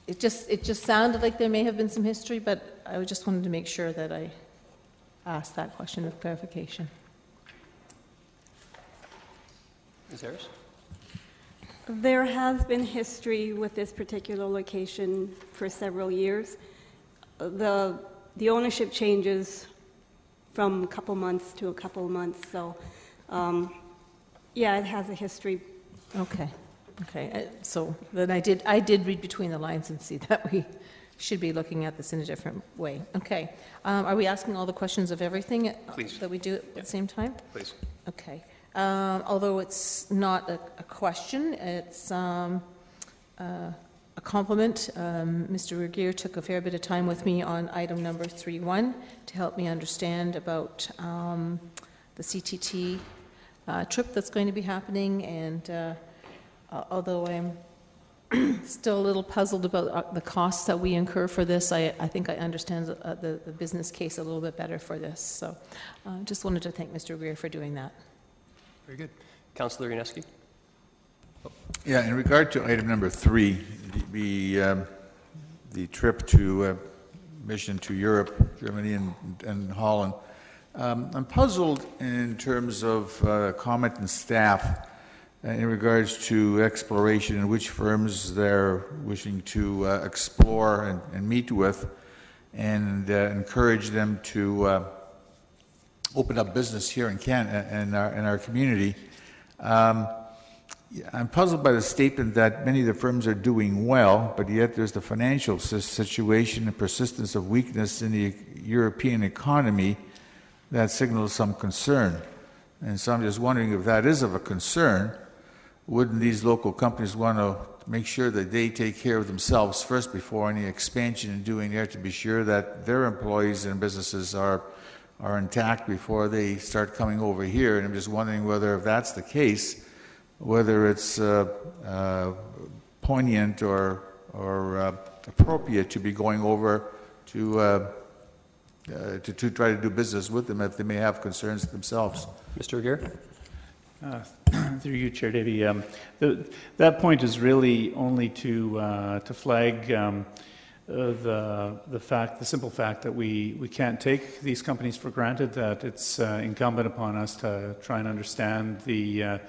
it just sounded like there may have been some history, but I just wanted to make sure that I asked that question of clarification. Ms. Harris? There has been history with this particular location for several years. The ownership changes from a couple months to a couple of months, so yeah, it has a history. Okay. So then I did read between the lines and see that we should be looking at this in a different way. Okay. Are we asking all the questions of everything Please. that we do at the same time? Please. Okay. Although it's not a question, it's a compliment. Mr. Regier took a fair bit of time with me on item number 3.1 to help me understand about the CTT trip that's going to be happening, and although I'm still a little puzzled about the costs that we incur for this, I think I understand the business case a little bit better for this. So just wanted to thank Mr. Regier for doing that. Very good. Councillor Yaneski? Yeah, in regard to item number 3, the trip to mission to Europe, Germany and Holland, I'm puzzled in terms of comment and staff in regards to exploration and which firms they're wishing to explore and meet with, and encourage them to open up business here in Canada and in our community. I'm puzzled by the statement that many of the firms are doing well, but yet there's the financial situation and persistence of weakness in the European economy that signals some concern. And so I'm just wondering, if that is of a concern, wouldn't these local companies want to make sure that they take care of themselves first before any expansion in doing there, to be sure that their employees and businesses are intact before they start coming over here? And I'm just wondering whether, if that's the case, whether it's poignant or appropriate to be going over to try to do business with them if they may have concerns themselves. Mr. Regier? Through you, Chair Davey. That point is really only to flag the simple fact that we can't take these companies for granted, that it's incumbent upon us to try and understand the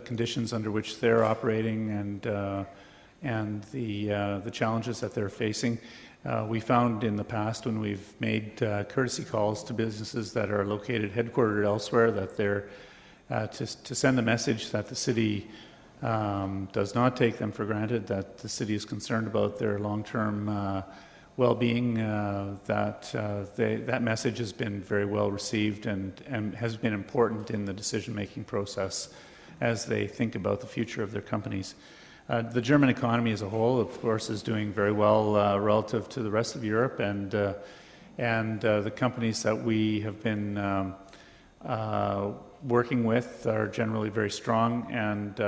conditions under which they're operating and the challenges that they're facing. We found in the past, when we've made courtesy calls to businesses that are located headquartered elsewhere, that they're to send the message that the city does not take them for granted, that the city is concerned about their long-term well-being. That message has been very well received and has been important in the decision-making process as they think about the future of their companies. The German economy as a whole, of course, is doing very well relative to the rest of Europe, and the companies that we have been working with are generally very strong, and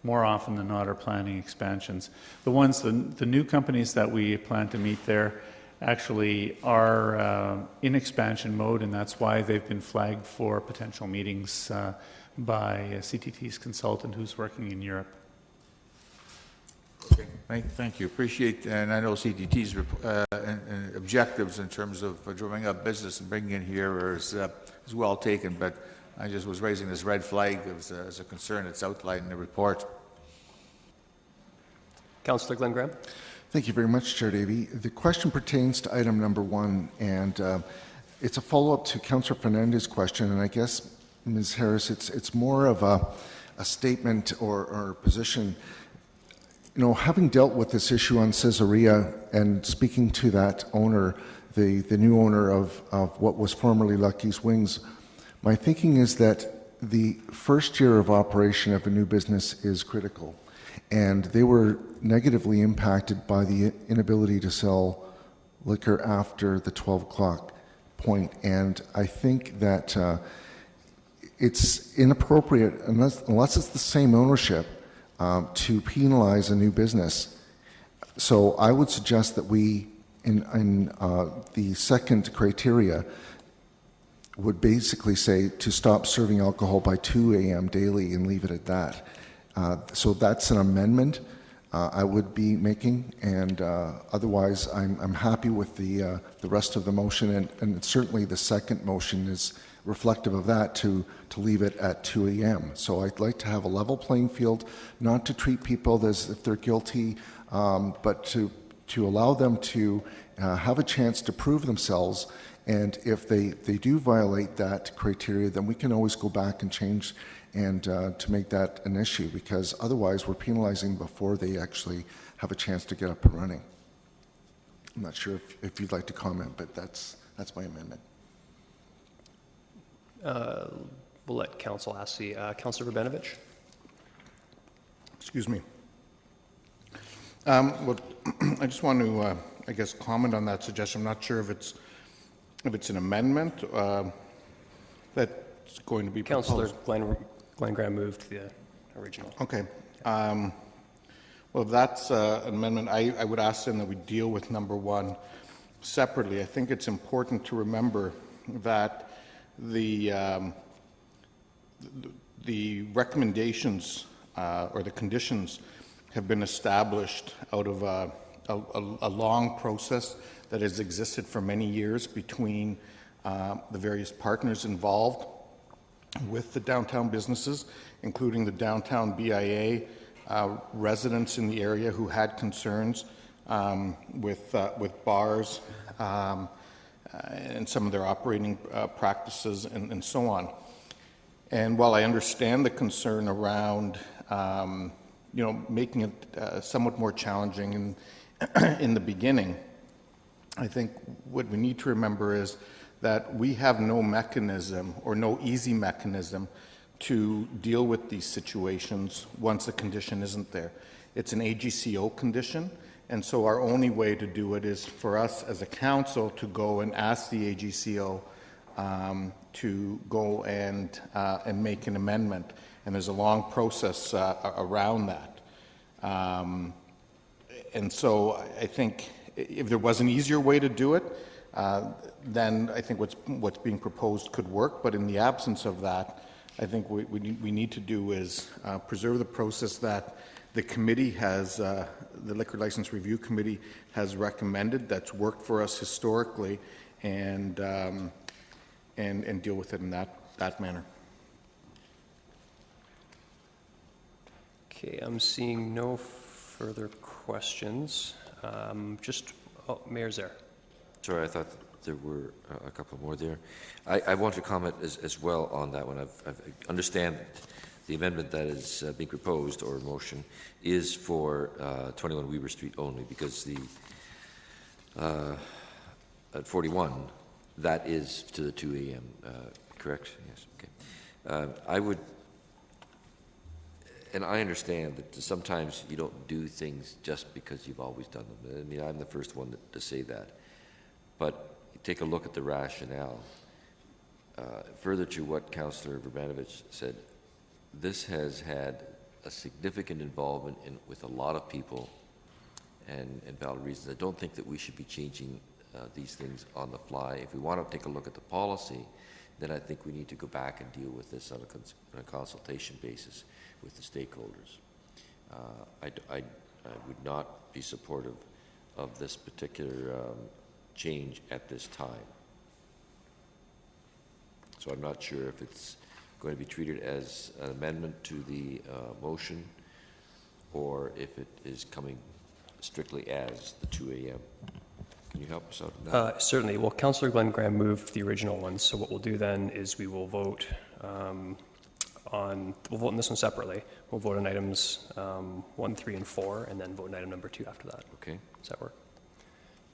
more often than not are planning expansions. The new companies that we plan to meet there actually are in expansion mode, and that's why they've been flagged for potential meetings by CTT's consultant who's working in Europe. Okay, thank you. Appreciate, and I know CTT's objectives in terms of drumming up business and bringing it here is well taken, but I just was raising this red flag as a concern that's outlined in the report. Councillor Glenn Graham. Thank you very much, Chair Davey. The question pertains to item number 1, and it's a follow-up to Councillor Fernandez's question, and I guess, Ms. Harris, it's more of a statement or position. You know, having dealt with this issue on Caesarea and speaking to that owner, the new owner of what was formerly Lucky's Wings, my thinking is that the first year of operation of a new business is critical, and they were negatively impacted by the inability to sell liquor after the 12 o'clock point, and I think that it's inappropriate, unless it's the same ownership, to penalize a new business. So I would suggest that we, in the second criteria, would basically say to stop serving alcohol by 2 a.m. daily and leave it at that. So that's an amendment. I would be making, and otherwise, I'm happy with the rest of the motion, and certainly the second motion is reflective of that, to leave it at 2 a.m. So I'd like to have a level playing field, not to treat people as if they're guilty, but to allow them to have a chance to prove themselves. And if they do violate that criteria, then we can always go back and change and to make that an issue, because otherwise we're penalizing before they actually have a chance to get up and running. I'm not sure if you'd like to comment, but that's my amendment. We'll let council ask the Councillor Urbanovich. Excuse me. Well, I just want to, I guess, comment on that suggestion. I'm not sure if it's an amendment that's going to be Councillor proposed. Glenn Graham moved the original. Okay. Well, if that's an amendment, I would ask then that we deal with number 1 separately. I think it's important to remember that the recommendations or the conditions have been established out of a long process that has existed for many years between the various partners involved with the downtown businesses, including the downtown BIA, residents in the area who had concerns with bars and some of their operating practices and so on. And while I understand the concern around making it somewhat more challenging in the beginning, I think what we need to remember is that we have no mechanism or no easy mechanism to deal with these situations once a condition isn't there. It's an AGCO condition, and so our only way to do it is for us as a council to go and ask the AGCO to go and make an amendment. And there's a long process around that. And so I think if there was an easier way to do it, then I think what's being proposed could work. But in the absence of that, I think what we need to do is preserve the process that the committee has, the Liquor License Review Committee has recommended, that's worked for us historically, and deal with it in that manner. Okay, I'm seeing no further questions. Mayor's there. Sorry, I thought there were a couple more there. I want to comment as well on that one. I understand the amendment that is being proposed or motion is for 21 Weber Street only, because the at 41, that is to the 2 a.m., correct? Yes, okay. I would, and I understand that sometimes you don't do things just because you've always done them. I mean, I'm the first one to say that. But take a look at the rationale. Further to what Councillor Urbanovich said, this has had a significant involvement with a lot of people and valid reasons. I don't think that we should be changing these things on the fly. If we want to take a look at the policy, then I think we need to go back and deal with this on a consultation basis with the stakeholders. I would not be supportive of this particular change at this time. So I'm not sure if it's going to be treated as an amendment to the motion or if it is coming strictly as the 2 a.m. Can you help us out on that? Certainly. Well, Councillor Glenn Graham moved the original one, so what we'll do then is we will vote on this one separately. We'll vote on items 1, 3, and 4, and then vote on item number 2 after that. Okay, Does that work?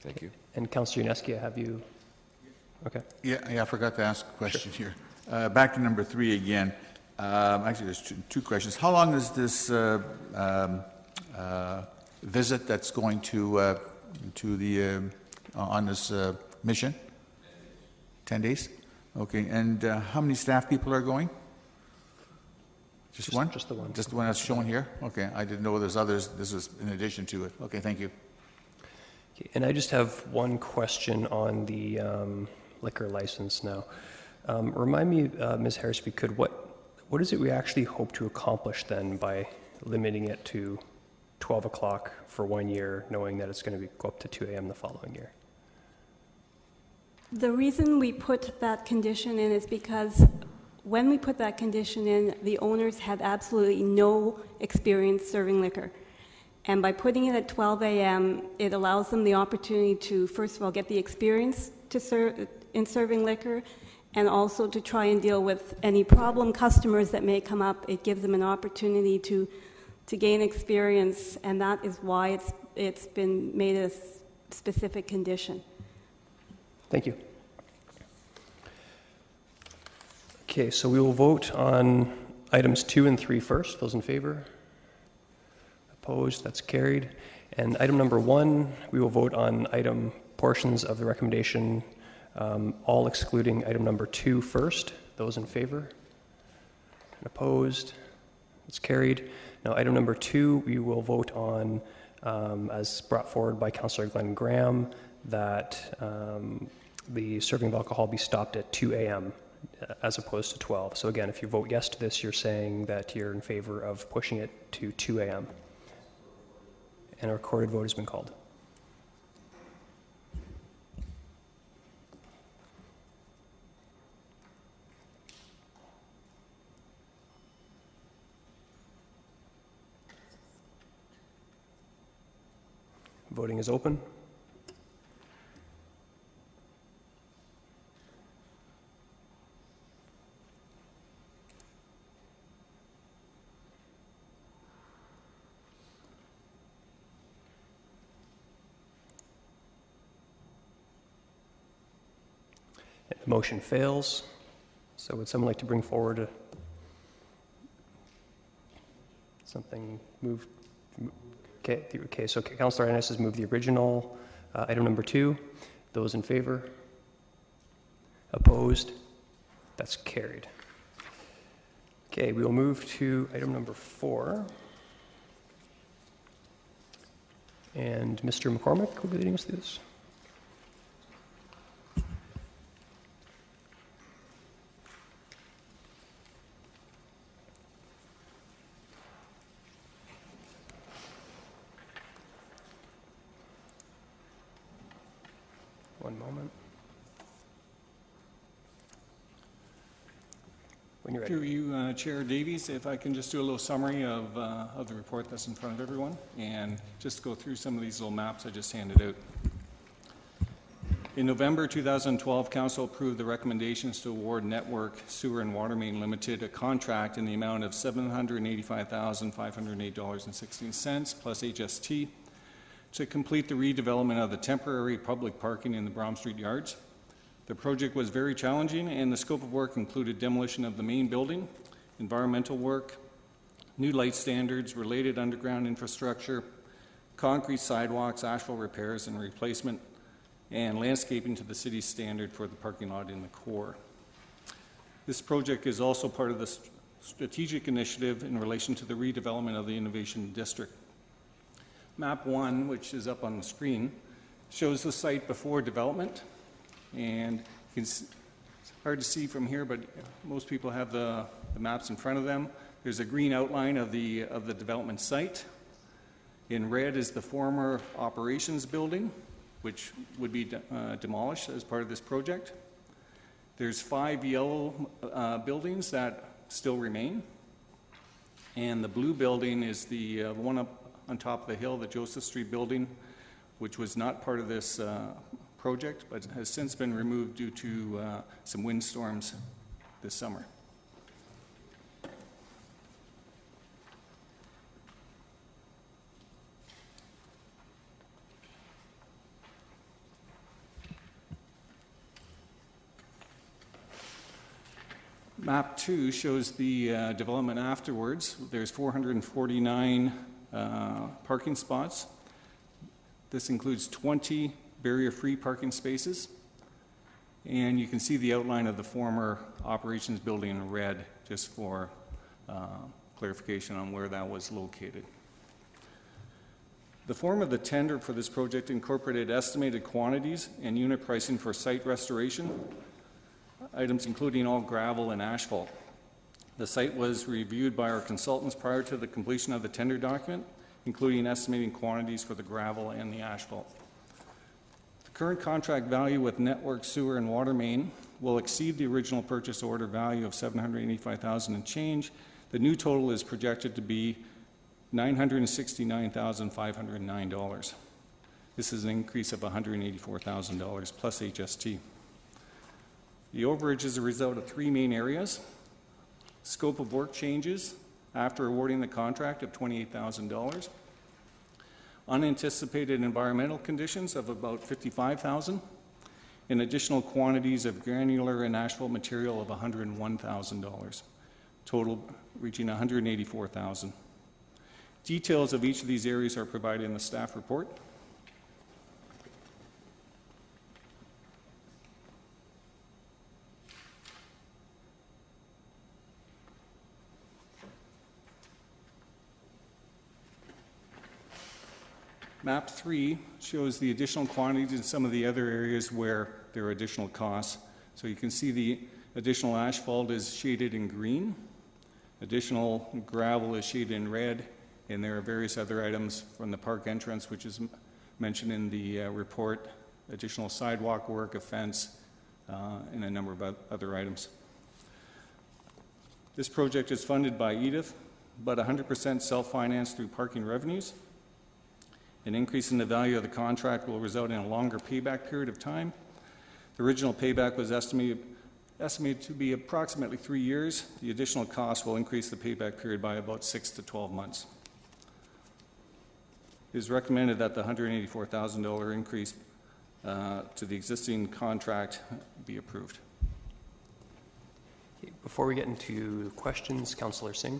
thank you. And Councillor Unesky, have you? Okay. Yeah, I forgot to ask a question here. Back to number 3 again. Actually, there's two questions. How long is this visit that's going to the on this mission? 10 days. Okay, and how many staff people are going? Just one? Just the one. Just the one that's shown here? Okay, I didn't know there's others. This is in addition to it. Okay, thank you. Okay, and I just have one question on the liquor license now. Remind me, Ms. Harris, if you could, what is it we actually hope to accomplish then by limiting it to 12 o'clock for 1 year, knowing that it's going to go up to 2 a.m. the following year? The reason we put that condition in is because when we put that condition in, the owners had absolutely no experience serving liquor. And by putting it at 12 a.m., it allows them the opportunity to, first of all, get the experience in serving liquor, and also to try and deal with any problem customers that may come up. It gives them an opportunity to gain experience, and that is why it's been made a specific condition. Thank you. Okay, so we will vote on items 2 and 3 first. Those in favor? Opposed? That's carried. And item number 1, we will vote on item portions of the recommendation, all excluding item number 2 first. Those in favor? Opposed? It's carried. Now, item number 2, we will vote on, as brought forward by Councillor Glenn Graham, that the serving of alcohol be stopped at 2 a.m. As opposed to 12. So again, if you vote yes to this, you're saying that you're in favor of pushing it to 2 a.m. And a recorded vote has been called. Voting is open. The motion fails. So would someone like to bring forward something moved? Okay, so Councillor Ennis has moved the original item number 2. Those in favor? Opposed? That's carried. Okay, we will move to item number 4. And Mr. McCormick will be leading us through this. One moment. When you're ready. Through you, Chair Davies, if I can just do a little summary of the report that's in front of everyone, and just go through some of these little maps I just handed out. In November 2012, Council approved the recommendations to award Network Sewer and Water Main Limited a contract in the amount of $785,508.16 plus HST to complete the redevelopment of the temporary public parking in the Brom Street Yards. The project was very challenging, and the scope of work included demolition of the main building, environmental work, new light standards, related underground infrastructure, concrete sidewalks, asphalt repairs and replacement, and landscaping to the city's standard for the parking lot in the core. This project is also part of the strategic initiative in relation to the redevelopment of the Innovation District. Map 1, which is up on the screen, shows the site before development, and it's hard to see from here, but most people have the maps in front of them. There's a green outline of the development site. In red is the former operations building, which would be demolished as part of this project. There's 5 yellow buildings that still remain, and the blue building is the one up on top of the hill, the Joseph Street building, which was not part of this project, but has since been removed due to some windstorms this summer. Map 2 shows the development afterwards. There's 449 parking spots. This includes 20 barrier-free parking spaces. And you can see the outline of the former operations building in red, just for clarification on where that was located. The form of the tender for this project incorporated estimated quantities and unit pricing for site restoration, items including all gravel and asphalt. The site was reviewed by our consultants prior to the completion of the tender document, including estimating quantities for the gravel and the asphalt. The current contract value with Network Sewer and Water Main will exceed the original purchase order value of $785,000 and change. The new total is projected to be $969,509. This is an increase of $184,000 plus HST. The overage is a result of three main areas: scope of work changes after awarding the contract of $28,000, unanticipated environmental conditions of about $55,000, and additional quantities of granular and asphalt material of $101,000, total reaching $184,000. Details of each of these areas are provided in the staff report. Map 3 shows the additional quantities in some of the other areas where there are additional costs. So you can see the additional asphalt is shaded in green, additional gravel is shaded in red, and there are various other items from the park entrance, which is mentioned in the report, additional sidewalk work, a fence, and a number of other items. This project is funded by Edith, but 100% self-financed through parking revenues. An increase in the value of the contract will result in a longer payback period of time. The original payback was estimated to be approximately 3 years. The additional cost will increase the payback period by about 6 to 12 months. It is recommended that the $184,000 increase to the existing contract be approved. Okay, before we get into questions, Councillor Singh.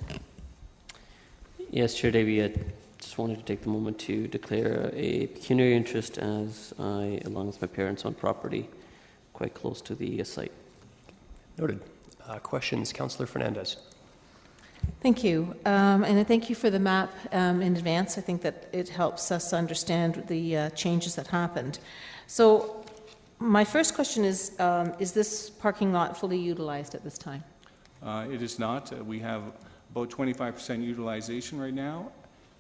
Yes, Chair Davey, I just wanted to take the moment to declare a pecuniary interest as I, along with my parents, own property quite close to the site. Noted. Questions, Councillor Fernandez. Thank you. And I thank you for the map in advance. I think that it helps us understand the changes that happened. So my first question is this parking lot fully utilized at this time? It is not. We have about 25% utilization right now,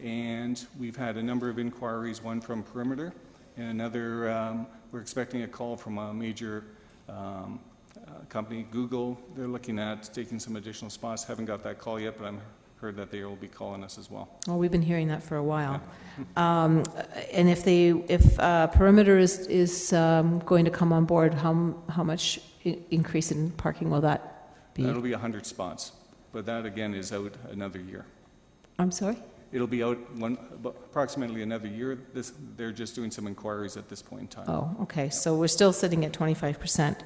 and we've had a number of inquiries, one from Perimeter, and another, we're expecting a call from a major company, Google. They're looking at taking some additional spots. Haven't got that call yet, but I've heard that they will be calling us as well. Well, we've been hearing that for a while. And if Perimeter is going to come on board, how much increase in parking will that be? That'll be 100 spots, but that again is out another year. I'm sorry? It'll be out approximately another year. They're just doing some inquiries at this point in time. Oh, okay. So we're still sitting at 25%.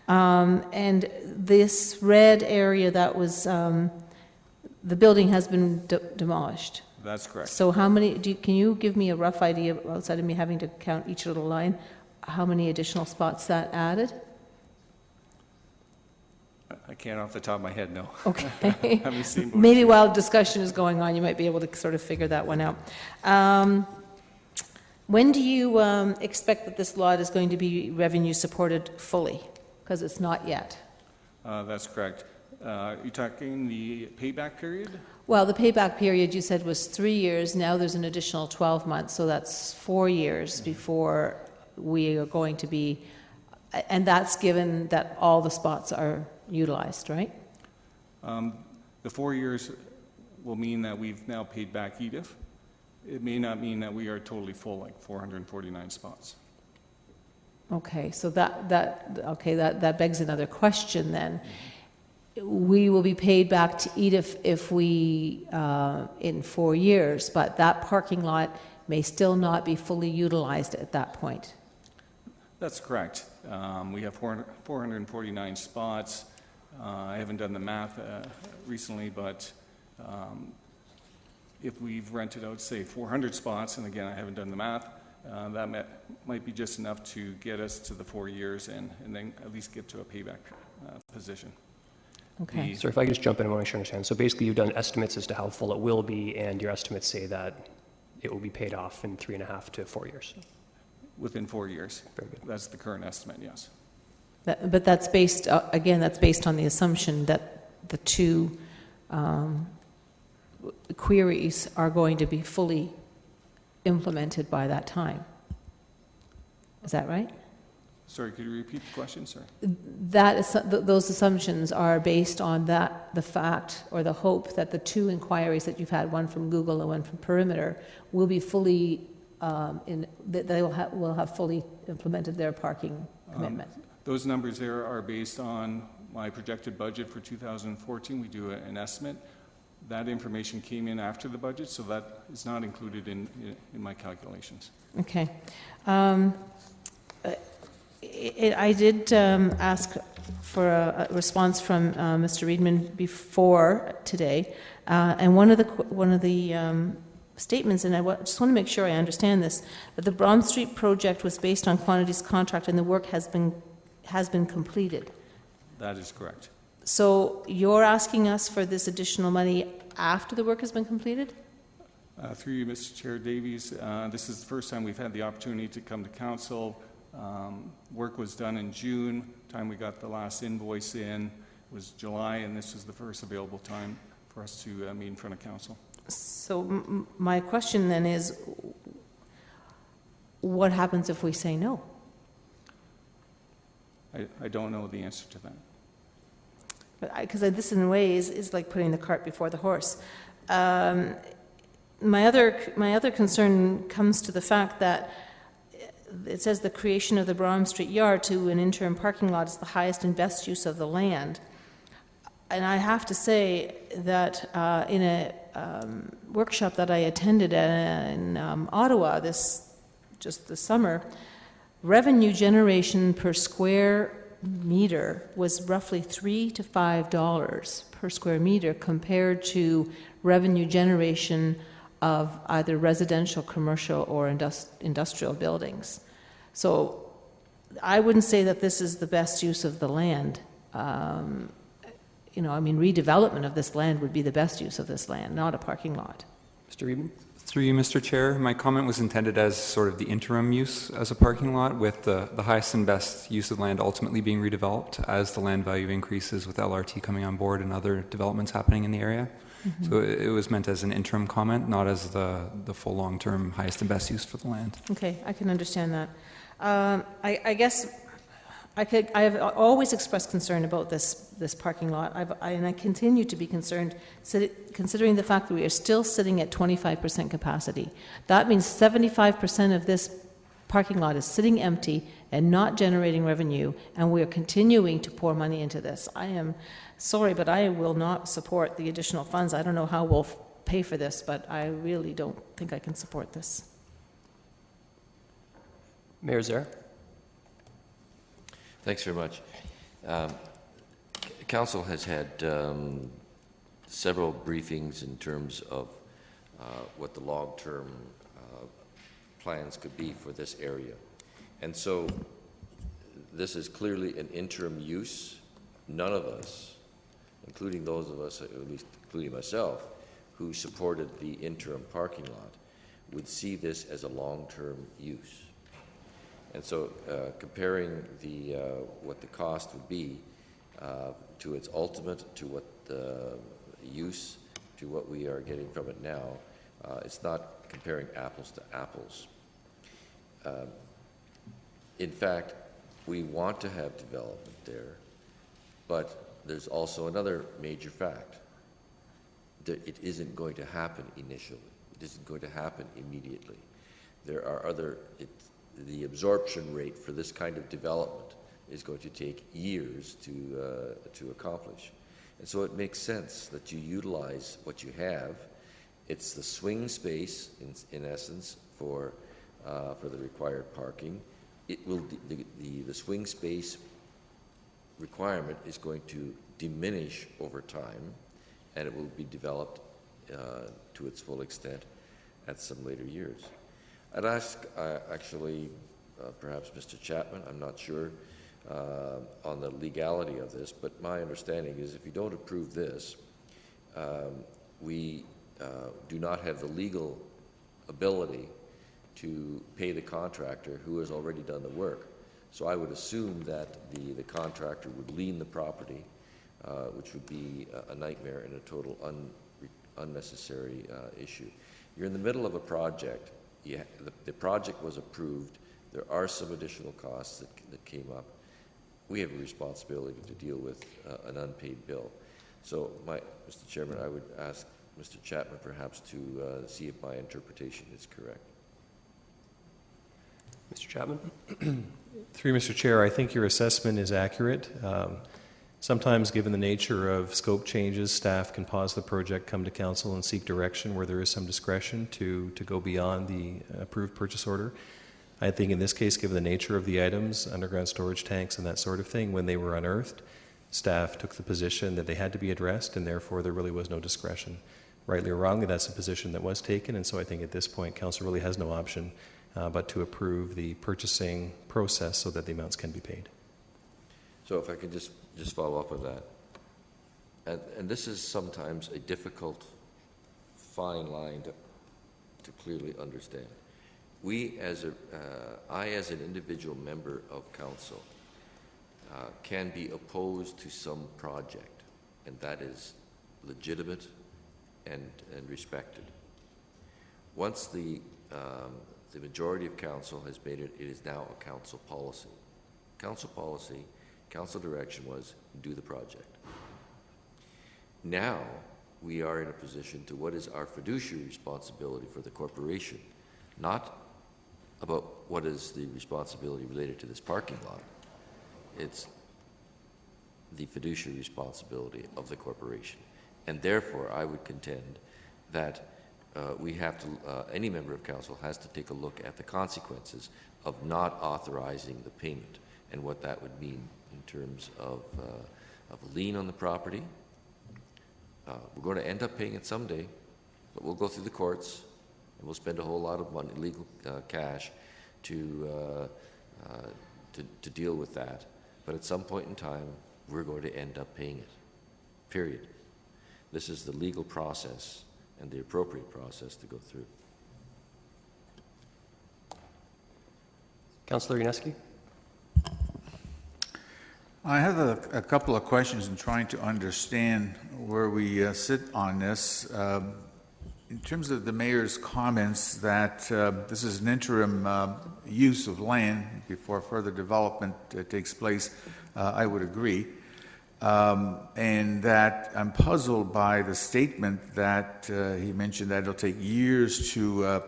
And this red area that was, the building has been demolished. That's correct. So how many, can you give me a rough idea, outside of me having to count each little line, how many additional spots that added? I can't off the top of my head, no. Okay. Haven't seen both. Maybe while discussion is going on, you might be able to sort of figure that one out. When do you expect that this lot is going to be revenue supported fully? Because it's not yet. That's correct. You're talking the payback period? Well, the payback period you said was 3 years. Now there's an additional 12 months, so that's 4 years before we are going to be, and that's given that all the spots are utilized, right? The 4 years will mean that we've now paid back Edith. It may not mean that we are totally full, like 449 spots. Okay, so that begs another question then. We will be paid back to Edith if we, in 4 years, but that parking lot may still not be fully utilized at that point. That's correct. We have 449 spots. I haven't done the math recently, but if we've rented out, say, 400 spots, and again, I haven't done the math, that might be just enough to get us to the 4 years and then at least get to a payback position. Okay. So if I could just jump in, I want to make sure I understand. So basically you've done estimates as to how full it will be, and your estimates say that it will be paid off in 3.5 to 4 years. Within 4 years. Very good. That's the current estimate, yes. But that's based, again, that's based on the assumption that the two queries are going to be fully implemented by that time. Is that right? Sorry, could you repeat the question? Sorry. That is, those assumptions are based on that, the fact or the hope that the two inquiries that you've had, one from Google and one from Perimeter, will be fully, that they will have fully implemented their parking commitment. Those numbers there are based on my projected budget for 2014. We do an estimate. That information came in after the budget, so that is not included in my calculations. Okay. I did ask for a response from Mr. Riedman before today, and one of the statements, and I just want to make sure I understand this, that the Brom Street project was based on quantities contract, and the work has been completed. That is correct. So you're asking us for this additional money after the work has been completed? Through you, Mr. Chair Davies, this is the first time we've had the opportunity to come to council. Work was done in June. Time we got the last invoice in was July, and this is the first available time for us to meet in front of council. So my question then is, what happens if we say no? I don't know the answer to that. Because this in a way is like putting the cart before the horse. My other concern comes to the fact that it says the creation of the Brom Street Yard to an interim parking lot is the highest and best use of the land. And I have to say that in a workshop that I attended in Ottawa just this summer, revenue generation per square meter was roughly $3 to $5 per square meter compared to revenue generation of either residential, commercial, or industrial buildings. So I wouldn't say that this is the best use of the land. Redevelopment of this land would be the best use of this land, not a parking lot. Mr. Riedman? Through you, Mr. Chair, my comment was intended as sort of the interim use as a parking lot, with the highest and best use of land ultimately being redeveloped as the land value increases with LRT coming on board and other developments happening in the area. Mm-hmm. So it was meant as an interim comment, not as the full long-term highest and best use for the land. Okay, I can understand that. I guess I have always expressed concern about this parking lot, and I continue to be concerned, considering the fact that we are still sitting at 25% capacity. That means 75% of this parking lot is sitting empty and not generating revenue, and we are continuing to pour money into this. I am sorry, but I will not support the additional funds. I don't know how we'll pay for this, but I really don't think I can support this. Mayor Zare? Thanks very much. Council has had several briefings in terms of what the long-term plans could be for this area. And so this is clearly an interim use. None of us, including those of us, at least including myself, who supported the interim parking lot, would see this as a long-term use. And so comparing what the cost would be to its ultimate, to what the use, to what we are getting from it now, it's not comparing apples to apples. In fact, we want to have development there, but there's also another major fact. That it isn't going to happen initially. It isn't going to happen immediately. There are the absorption rate for this kind of development is going to take years to accomplish. And so it makes sense that you utilize what you have. It's the swing space, in essence, for the required parking. It will the swing space requirement is going to diminish over time, and it will be developed to its full extent at some later years. I'd ask, perhaps Mr. Chapman, I'm not sure, on the legality of this, but my understanding is if you don't approve this, we do not have the legal ability to pay the contractor who has already done the work. So I would assume that the contractor would lien the property, which would be a nightmare and a total unnecessary issue. You're in the middle of a project. the project was approved. There are some additional costs that came up. We have a responsibility to deal with an unpaid bill. So, Mr. Chairman, I would ask Mr. Chapman perhaps to see if my interpretation is correct. Mr. Chapman? Through Mr. Chair, I think your assessment is accurate. Sometimes, given the nature of scope changes, staff can pause the project, come to council, and seek direction where there is some discretion to go beyond the approved purchase order. I think in this case, given the nature of the items, underground storage tanks and that sort of thing, when they were unearthed, staff took the position that they had to be addressed, and therefore there really was no discretion. Rightly or wrongly, that's a position that was taken, and so I think at this point, council really has no option but to approve the purchasing process so that the amounts can be paid. So if I could just follow up on that. And this is sometimes a difficult, fine line to clearly understand. I as an individual member of council can be opposed to some project, and that is legitimate and respected. Once the majority of council has made it, it is now a council policy. Council policy, council direction was do the project. Now we are in a position to what is our fiduciary responsibility for the corporation, not about what is the responsibility related to this parking lot. It's the fiduciary responsibility of the corporation. And therefore, I would contend that we have to, any member of council has to take a look at the consequences of not authorizing the payment and what that would mean in terms of a lien on the property. We're going to end up paying it someday, but we'll go through the courts and we'll spend a whole lot of money, legal cash, to deal with that. But at some point in time, we're going to end up paying it, period. This is the legal process and the appropriate process to go through. Councillor Yaneski? I have a couple of questions in trying to understand where we sit on this. In terms of the mayor's comments that this is an interim use of land before further development takes place, I would agree. And that I'm puzzled by the statement that he mentioned that it'll take years to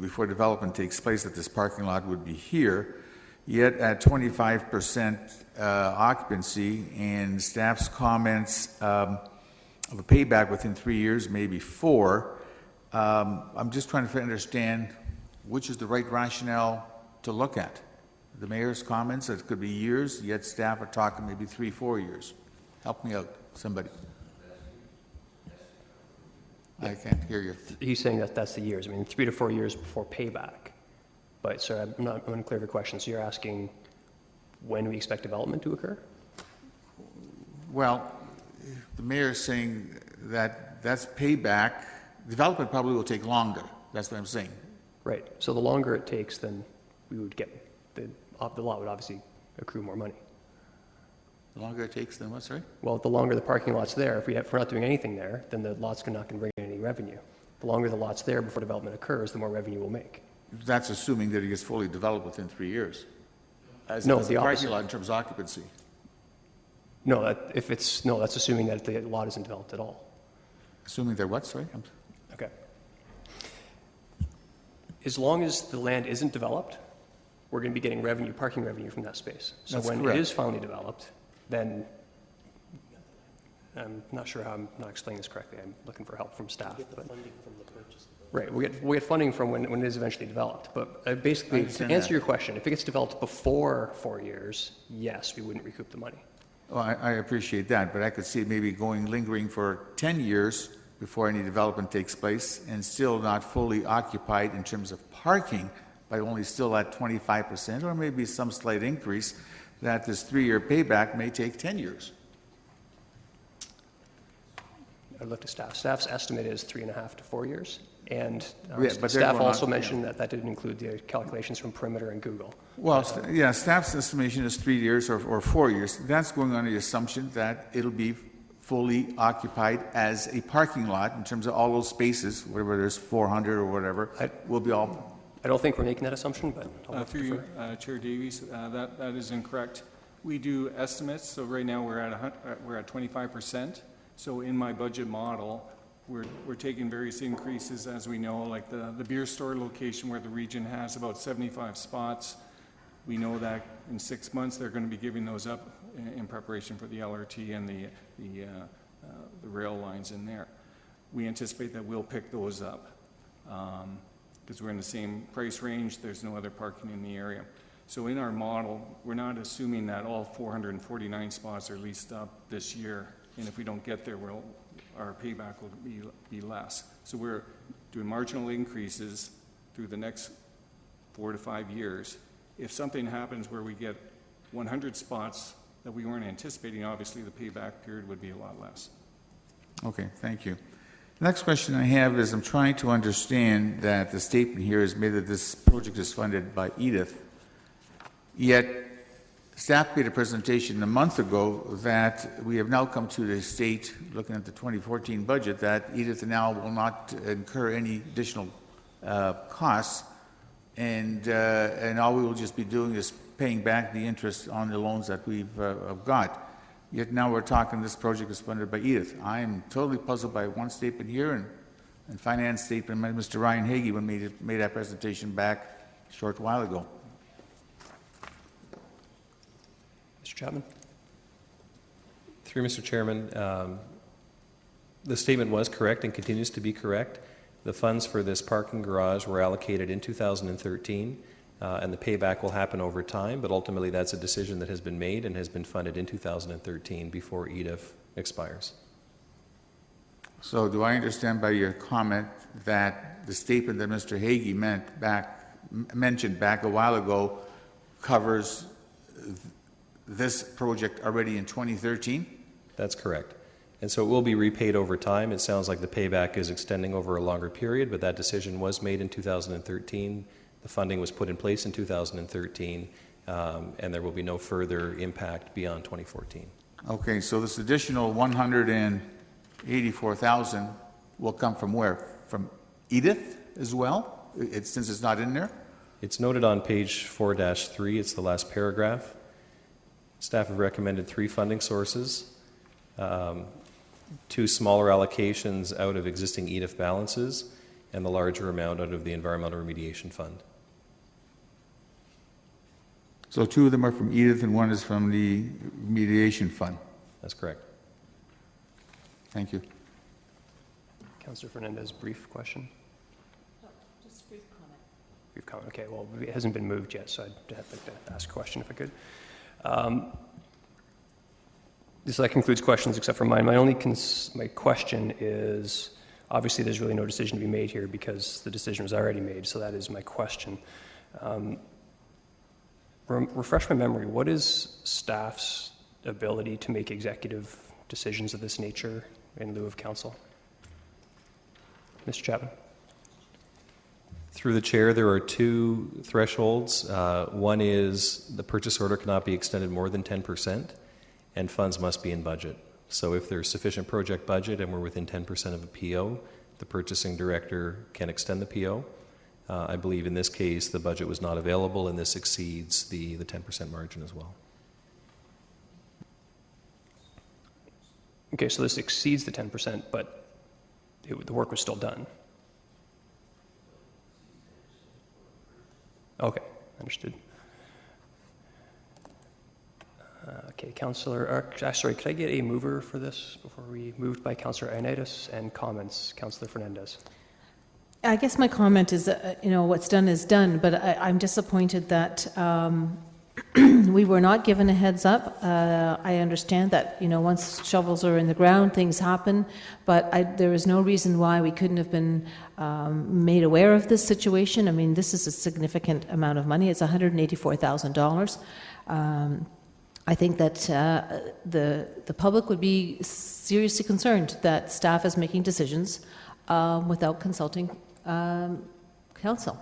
before development takes place, that this parking lot would be here. Yet at 25% occupancy and staff's comments of a payback within 3 years, maybe 4, I'm just trying to understand which is the right rationale to look at. The mayor's comments, that it could be years, yet staff are talking maybe 3-4 years. Help me out, somebody. I can't hear you. He's saying that that's the years. I mean, 3 to 4 years before payback. But, sir, I'm unclear of your question. So you're asking when we expect development to occur? Well, the mayor is saying that that's payback. Development probably will take longer. That's what I'm saying. Right. So the longer it takes, then we would get, the lot would obviously accrue more money. The longer it takes, then what, sorry? Well, the longer the parking lot's there, if we're not doing anything there, then the lot's not going to bring in any revenue. The longer the lot's there before development occurs, the more revenue we'll make. That's assuming that it gets fully developed within 3 years. As No, as the parking opposite. lot in terms of occupancy. No, that's assuming that the lot isn't developed at all. Assuming that what, sorry? Okay. As long as the land isn't developed, we're going to be getting revenue, parking revenue from that space. So That's when correct. it is finally developed, then I'm not sure how I'm not explaining this correctly. I'm looking for help from staff. But, right, we get funding from when it is eventually developed. But basically, to understand answer that. your question, if it gets developed before 4 years, yes, we wouldn't recoup the money. Well, I appreciate that, but I could see it maybe lingering for 10 years before any development takes place and still not fully occupied in terms of parking, but only still at 25%, or maybe some slight increase, that this 3-year payback may take 10 years. I looked at staff. Staff's estimate is 3.5 to 4 years. And Yeah, but they're staff going also on- mentioned that didn't include the calculations from Perimeter and Google. Well, staff's estimation is 3 years or 4 years. That's going on the assumption that it'll be fully occupied as a parking lot in terms of all those spaces, whatever there's 400 or whatever, will be all. I don't think we're making that assumption, but I'll have to Through you, defer. Chair Davies, that is incorrect. We do estimates, so right now we're at 25%. So in my budget model, we're taking various increases, as we know, like the beer store location where the region has about 75 spots. We know that in 6 months they're going to be giving those up in preparation for the LRT and the rail lines in there. We anticipate that we'll pick those up because we're in the same price range. There's no other parking in the area. So in our model, we're not assuming that all 449 spots are leased up this year. And if we don't get there, our payback will be less. So we're doing marginal increases through the next 4 to 5 years. If something happens where we get 100 spots that we weren't anticipating, obviously the payback period would be a lot less. Okay, thank you. The next question I have is I'm trying to understand that the statement here is made that this project is funded by Edith, yet staff made a presentation a month ago that we have now come to the state, looking at the 2014 budget, that Edith now will not incur any additional costs, and all we will just be doing is paying back the interest on the loans that we've got. Yet now we're talking this project is funded by Edith. I am totally puzzled by one statement here and finance statement by Mr. Ryan Hagee when made that presentation back a short while ago. Mr. Chapman? Through Mr. Chairman, the statement was correct and continues to be correct. The funds for this parking garage were allocated in 2013, and the payback will happen over time, but ultimately that's a decision that has been made and has been funded in 2013 before Edith expires. So do I understand by your comment that the statement that Mr. Hagee mentioned back a while ago covers this project already in 2013? That's correct. And so it will be repaid over time. It sounds like the payback is extending over a longer period, but that decision was made in 2013. The funding was put in place in 2013, and there will be no further impact beyond 2014. Okay, so this additional $184,000 will come from where? From Edith as well, since it's not in there? It's noted on page 4-3. It's the last paragraph. Staff have recommended 3 funding sources, 2 smaller allocations out of existing Edith balances, and the larger amount out of the Environmental Remediation Fund. So 2 of them are from Edith and 1 is from the Remediation Fund. That's correct. Thank you. Councillor Fernandez, brief question? Just brief comment. Brief comment. Okay, well, it hasn't been moved yet, so I'd like to ask a question if I could. That concludes questions except for mine. My question is, obviously there's really no decision to be made here because the decision was already made, so that is my question. Refresh my memory, what is staff's ability to make executive decisions of this nature in lieu of council? Mr. Chapman? Through the chair, there are 2 thresholds. One is the purchase order cannot be extended more than 10%, and funds must be in budget. So if there's sufficient project budget and we're within 10% of a PO, the purchasing director can extend the PO. I believe in this case the budget was not available, and this exceeds the 10% margin as well. Okay, so this exceeds the 10%, but the work was still done. Okay, understood. Okay, sorry, could I get a mover for this before we moved by Councillor Ioannidis, and comments, Councillor Fernandez? I guess my comment is, what's done is done, but I'm disappointed that we were not given a heads up. I understand that, once shovels are in the ground, things happen, but there is no reason why we couldn't have been made aware of this situation. I mean, this is a significant amount of money. It's $184,000. I think that the public would be seriously concerned that staff is making decisions without consulting council.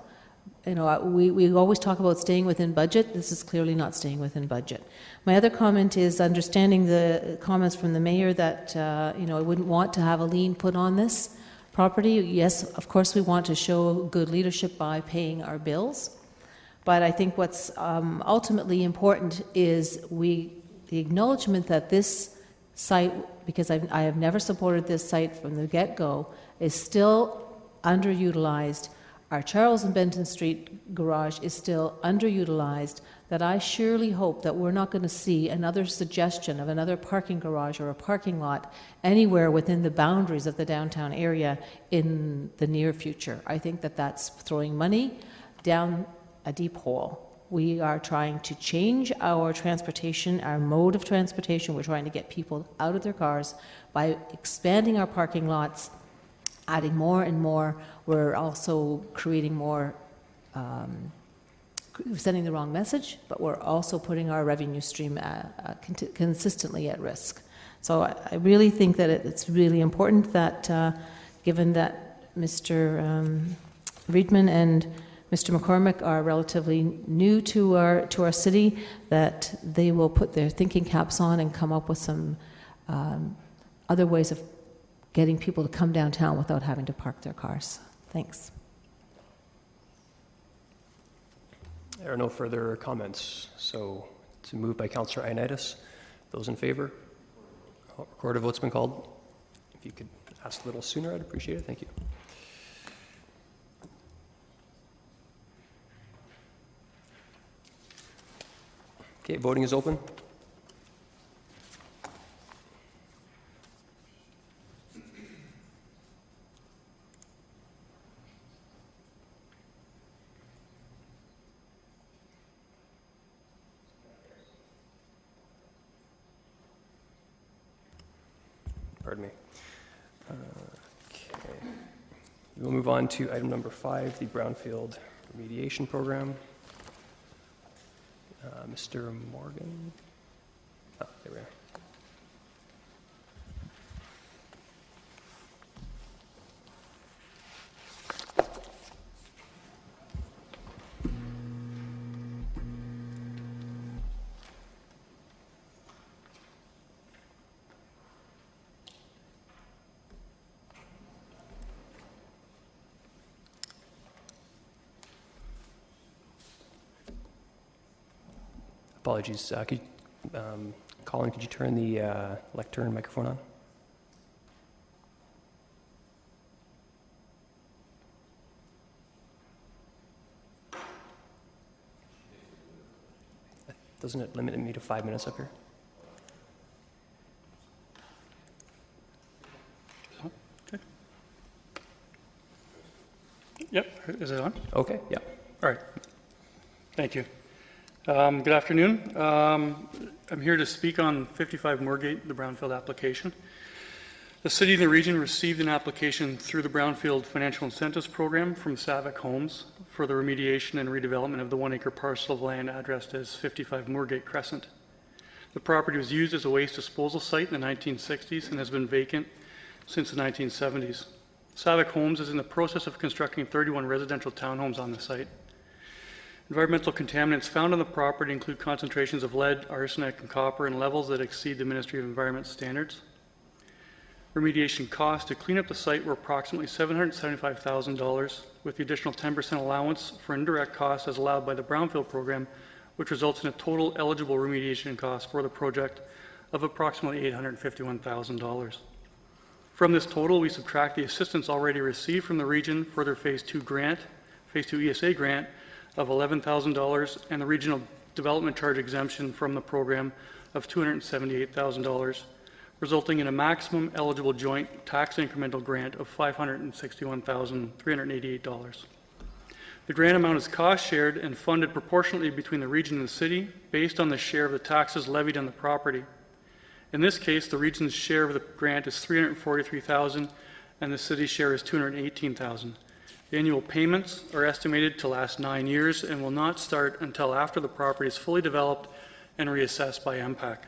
we always talk about staying within budget. This is clearly not staying within budget. My other comment is understanding the comments from the mayor that, I wouldn't want to have a lien put on this property. Yes, of course, we want to show good leadership by paying our bills. But I think what's ultimately important is the acknowledgement that this site, because I have never supported this site from the get-go, is still underutilized. Our Charles and Benton Street garage is still underutilized, that I surely hope that we're not going to see another suggestion of another parking garage or a parking lot anywhere within the boundaries of the downtown area in the near future. I think that that's throwing money down a deep hole. We are trying to change our transportation, our mode of transportation. We're trying to get people out of their cars by expanding our parking lots, adding more and more. We're also creating more, sending the wrong message, but we're also putting our revenue stream consistently at risk. So I really think that it's really important that, given that Mr. Riedman and Mr. McCormick are relatively new to our city, that they will put their thinking caps on and come up with some other ways of getting people to come downtown without having to park their cars. Thanks. There are no further comments. So it's moved by Councillor Ioannidis. Those in favor? Recorded vote's been called. If you could ask a little sooner, I'd appreciate it. Thank you. Okay, voting is open. Pardon me. Okay. We'll move on to item number 5, the Brownfield Remediation Program. Mr. Morgan. Oh, there we are. Apologies. Colin, could you turn the lectern microphone on? Doesn't it limit me to 5 minutes up here? Okay. Yep, is it on? Okay, yeah. All right. Thank you. Good afternoon. I'm here to speak on 55 Moorgate, the Brownfield application. The city and the region received an application through the Brownfield Financial Incentives Program from Savick Homes for the remediation and redevelopment of the 1-acre parcel of land addressed as 55 Moorgate Crescent. The property was used as a waste disposal site in the 1960s and has been vacant since the 1970s. Savick Homes is in the process of constructing 31 residential townhomes on the site. Environmental contaminants found on the property include concentrations of lead, arsenic, and copper in levels that exceed the Ministry of Environment standards. Remediation costs to clean up the site were approximately $775,000, with the additional 10% allowance for indirect costs as allowed by the Brownfield program, which results in a total eligible remediation cost for the project of approximately $851,000. From this total, we subtract the assistance already received from the region for their Phase 2 ESA grant, of $11,000 and the regional development charge exemption from the program of $278,000, resulting in a maximum eligible joint tax incremental grant of $561,388. The grant amount is cost shared and funded proportionately between the region and the city based on the share of the taxes levied on the property. In this case, the region's share of the grant is $343,000 and the city's share is $218,000. The annual payments are estimated to last 9 years and will not start until after the property is fully developed and reassessed by MPAC.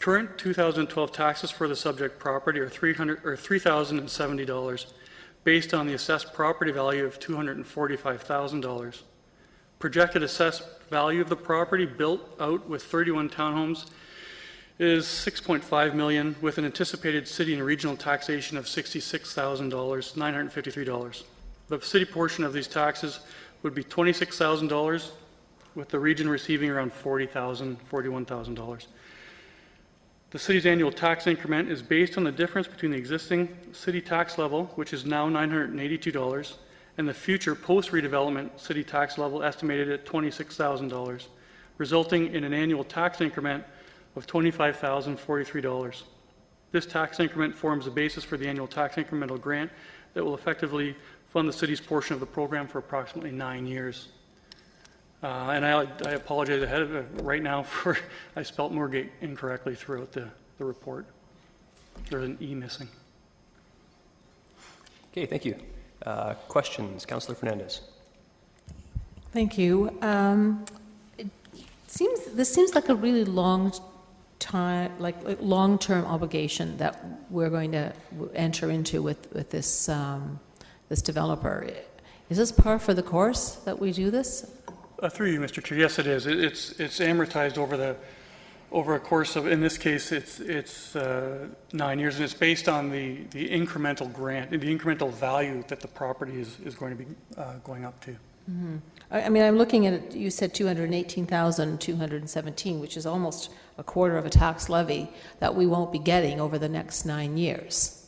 Current 2012 taxes for the subject property are $3,070, based on the assessed property value of $245,000. Projected assessed value of the property built out with 31 townhomes is $6.5 million, with an anticipated city and regional taxation of $66,953. The city portion of these taxes would be $26,000, with the region receiving around $41,000. The city's annual tax increment is based on the difference between the existing city tax level, which is now $982, and the future post-redevelopment city tax level estimated at $26,000, resulting in an annual tax increment of $25,043. This tax increment forms the basis for the annual tax incremental grant that will effectively fund the city's portion of the program for approximately 9 years. And I apologize ahead of it right now for I spelt Moorgate incorrectly throughout the report. There's an E missing. Okay, thank you. Questions? Councillor Fernandez. Thank you. This seems like a really long time, like long-term obligation that we're going to enter into with this this developer. Is this par for the course that we do this? Through you, Mr. Chair. Yes, it is. It's amortized over a course of, in this case, it's 9 years, and it's based on the incremental grant, the incremental value that the property is going to be going up to. Mm-hmm. I mean, I'm looking at it, you said 218,217, which is almost a quarter of a tax levy that we won't be getting over the next 9 years,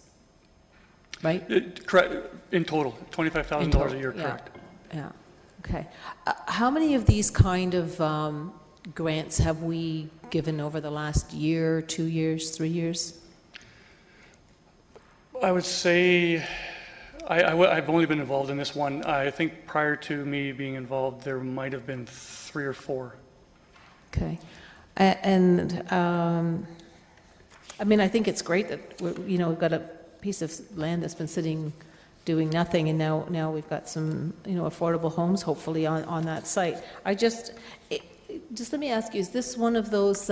right? Correct. In total, $25,000 a year, correct. Yeah. Okay. How many of these kind of grants have we given over the last year, 2 years, 3 years? I would say I've only been involved in this one. I think prior to me being involved, there might have been 3 or 4. Okay. And I mean, I think it's great that we've got a piece of land that's been sitting doing nothing, and now we've got some affordable homes hopefully on that site. Just let me ask you, is this one of those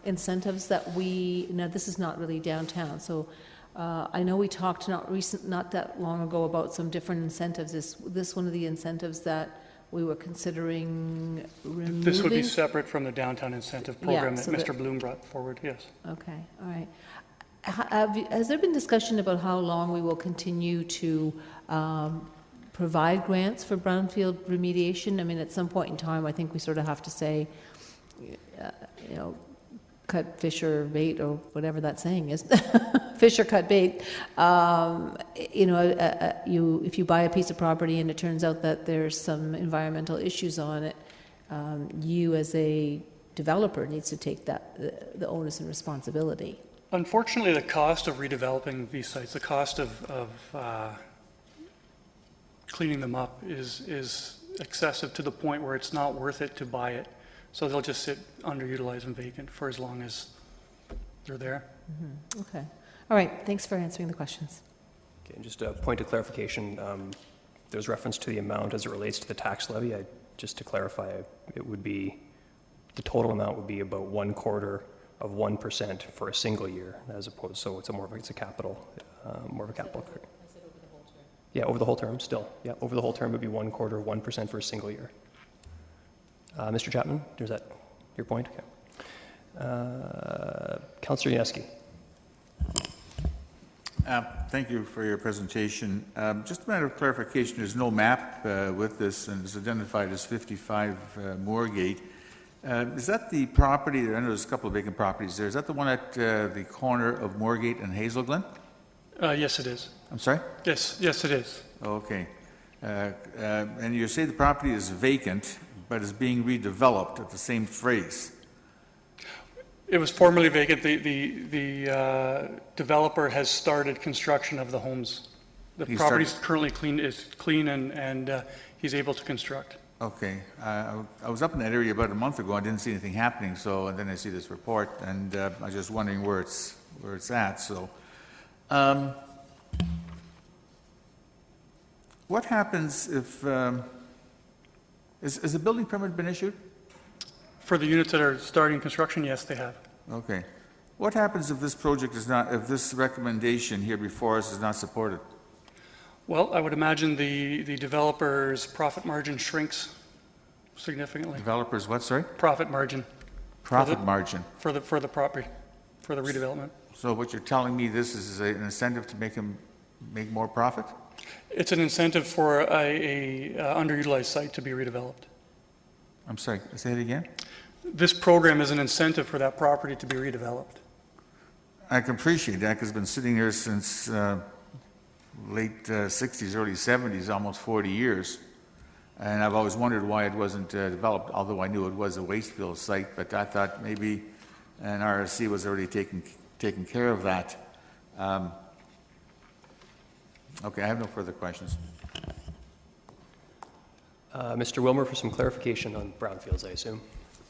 incentives that this is not really downtown, so I know we talked not that long ago about some different incentives. Is this one of the incentives that we were considering removing? This would be separate from the downtown incentive program that Mr. Bloom brought forward, yes. Okay, all right. Has there been discussion about how long we will continue to provide grants for brownfield remediation? I mean, at some point in time, I think we sort of have to say, cut fish or bait, or whatever that saying is, fish or cut bait. If you buy a piece of property and it turns out that there's some environmental issues on it, you as a developer needs to take the onus and responsibility. Unfortunately, the cost of redeveloping these sites, the cost of cleaning them up is excessive to the point where it's not worth it to buy it. So they'll just sit underutilized and vacant for as long as they're there. Mm-hmm. Okay. All right. Thanks for answering the questions. Okay, and just a point of clarification. There's reference to the amount as it relates to the tax levy. Just to clarify, it would be, the total amount would be about 1/4 of 1% for a single year, as opposed, so it's more of a capital. Yeah, over the whole term still. Yeah, over the whole term would be 1/4 of 1% for a single year. Mr. Chapman, is that your point? Okay. Councillor Yaneski. Thank you for your presentation. Just a matter of clarification, there's no map with this, and it's identified as 55 Moorgate. Is that the property, I know there's a couple of vacant properties there, is that the one at the corner of Moorgate and Hazel Glen? Yes, it is. I'm sorry? Yes, it is. Okay. And you say the property is vacant, but is being redeveloped at the same phrase. It was formerly vacant. The developer has started construction of the homes. The property is currently clean and he's able to construct. Okay. I was up in that area about a month ago. I didn't see anything happening, and then I see this report, and I was just wondering where it's at. So, what happens if has the building permit been issued? For the units that are starting construction, yes, they have. Okay. What happens if this project is not, if this recommendation here before us is not supported? Well, I would imagine the developer's profit margin shrinks significantly. Developers, what, sorry? Profit margin. Profit margin. For the property, for the redevelopment. So what you're telling me, this is an incentive to make them make more profit? It's an incentive for a underutilized site to be redeveloped. I'm sorry, say it again? This program is an incentive for that property to be redeveloped. I can appreciate that because it's been sitting here since late 60s, early 70s, almost 40 years. And I've always wondered why it wasn't developed, although I knew it was a wastefield site, but I thought maybe an RSC was already taking care of that. Okay, I have no further questions. Mr. Wilmer, for some clarification on brownfields, I assume.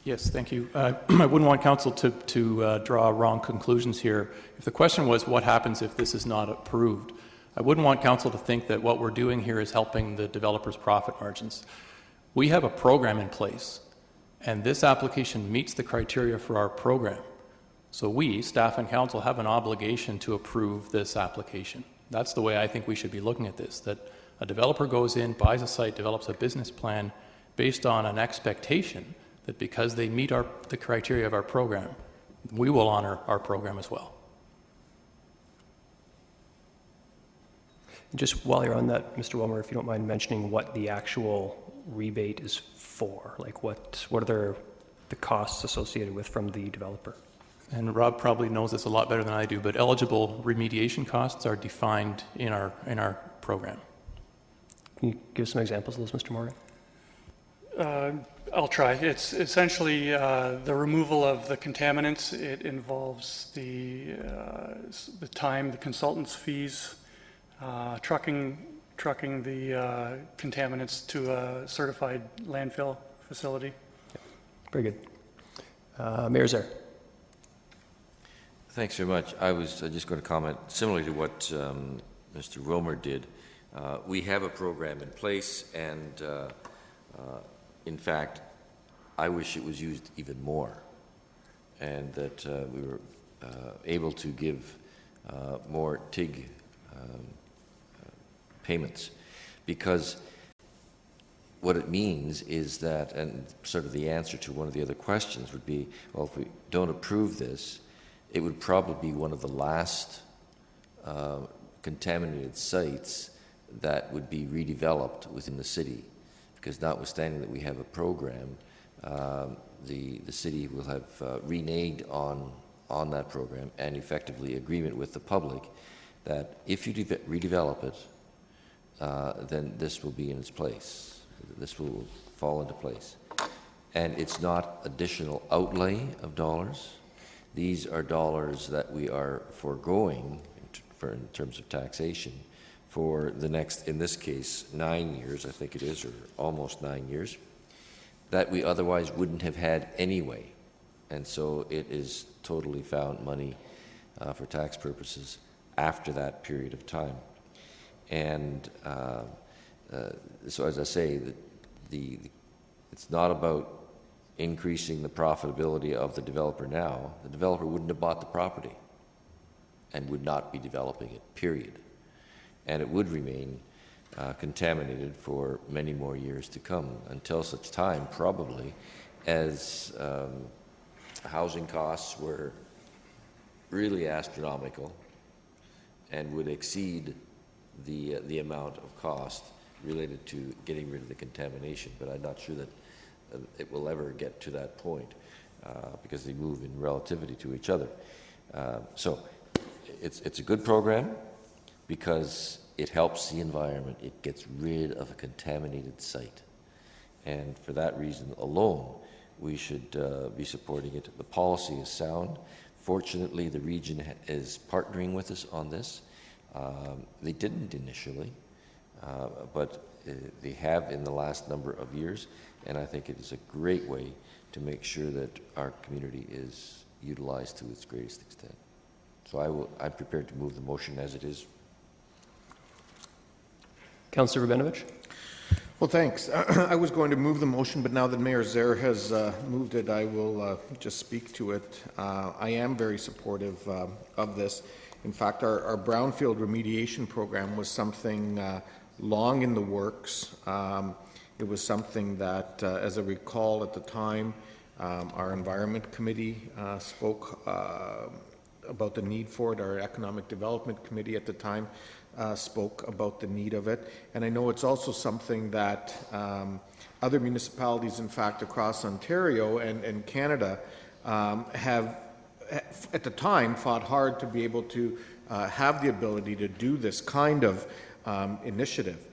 Yes, thank you. I wouldn't want council to draw wrong conclusions here. If the question was what happens if this is not approved, I wouldn't want council to think that what we're doing here is helping the developers' profit margins. We have a program in place, and this application meets the criteria for our program. So we, staff and council, have an obligation to approve this application. That's the way I think we should be looking at this, that a developer goes in, buys a site, develops a business plan based on an expectation that because they meet the criteria of our program, we will honor our program as well. Just while you're on that, Mr. Wilmer, if you don't mind mentioning what the actual rebate is for, like what are the costs associated with from the developer? And Rob probably knows this a lot better than I do, but eligible remediation costs are defined in our program. Can you give some examples of those, Mr. Morgan? I'll try. It's essentially the removal of the contaminants. It involves the time, the consultant's fees, trucking the contaminants to a certified landfill facility. Very good. Mayor Zer. Thanks very much. I was just going to comment similarly to what Mr. Wilmer did. We have a program in place, and in fact, I wish it was used even more, and that we were able to give more TIG payments, because what it means is that, and sort of the answer to one of the other questions would be, well, if we don't approve this, it would probably be one of the last contaminated sites that would be redeveloped within the city, because notwithstanding that we have a program, the city will have reneged on that program and effectively agreement with the public that if you redevelop it, then this will be in its place. This will fall into place. And it's not additional outlay of dollars. These are dollars that we are foregoing in terms of taxation for the next, in this case, 9 years, I think it is, or almost 9 years, that we otherwise wouldn't have had anyway. And so it is totally found money for tax purposes after that period of time. And so, as I say, it's not about increasing the profitability of the developer now. The developer wouldn't have bought the property and would not be developing it, period. And it would remain contaminated for many more years to come, until such time, probably, as housing costs were really astronomical and would exceed the amount of cost related to getting rid of the contamination. But I'm not sure that it will ever get to that point because they move in relativity to each other. So it's a good program because it helps the environment. It gets rid of a contaminated site. And for that reason alone, we should be supporting it. The policy is sound. Fortunately, the region is partnering with us on this. They didn't initially, but they have in the last number of years, and I think it is a great way to make sure that our community is utilized to its greatest extent. So I'm prepared to move the motion as it is. Councillor Rabinovich. Well, thanks. I was going to move the motion, but now that Mayor Zer has moved it, I will just speak to it. I am very supportive of this. In fact, our brownfield remediation program was something long in the works. It was something that, as I recall at the time, our Environment Committee spoke about the need for it. Our Economic Development Committee at the time spoke about the need of it. And I know it's also something that other municipalities, in fact, across Ontario and Canada have, at the time, fought hard to be able to have the ability to do this kind of initiative.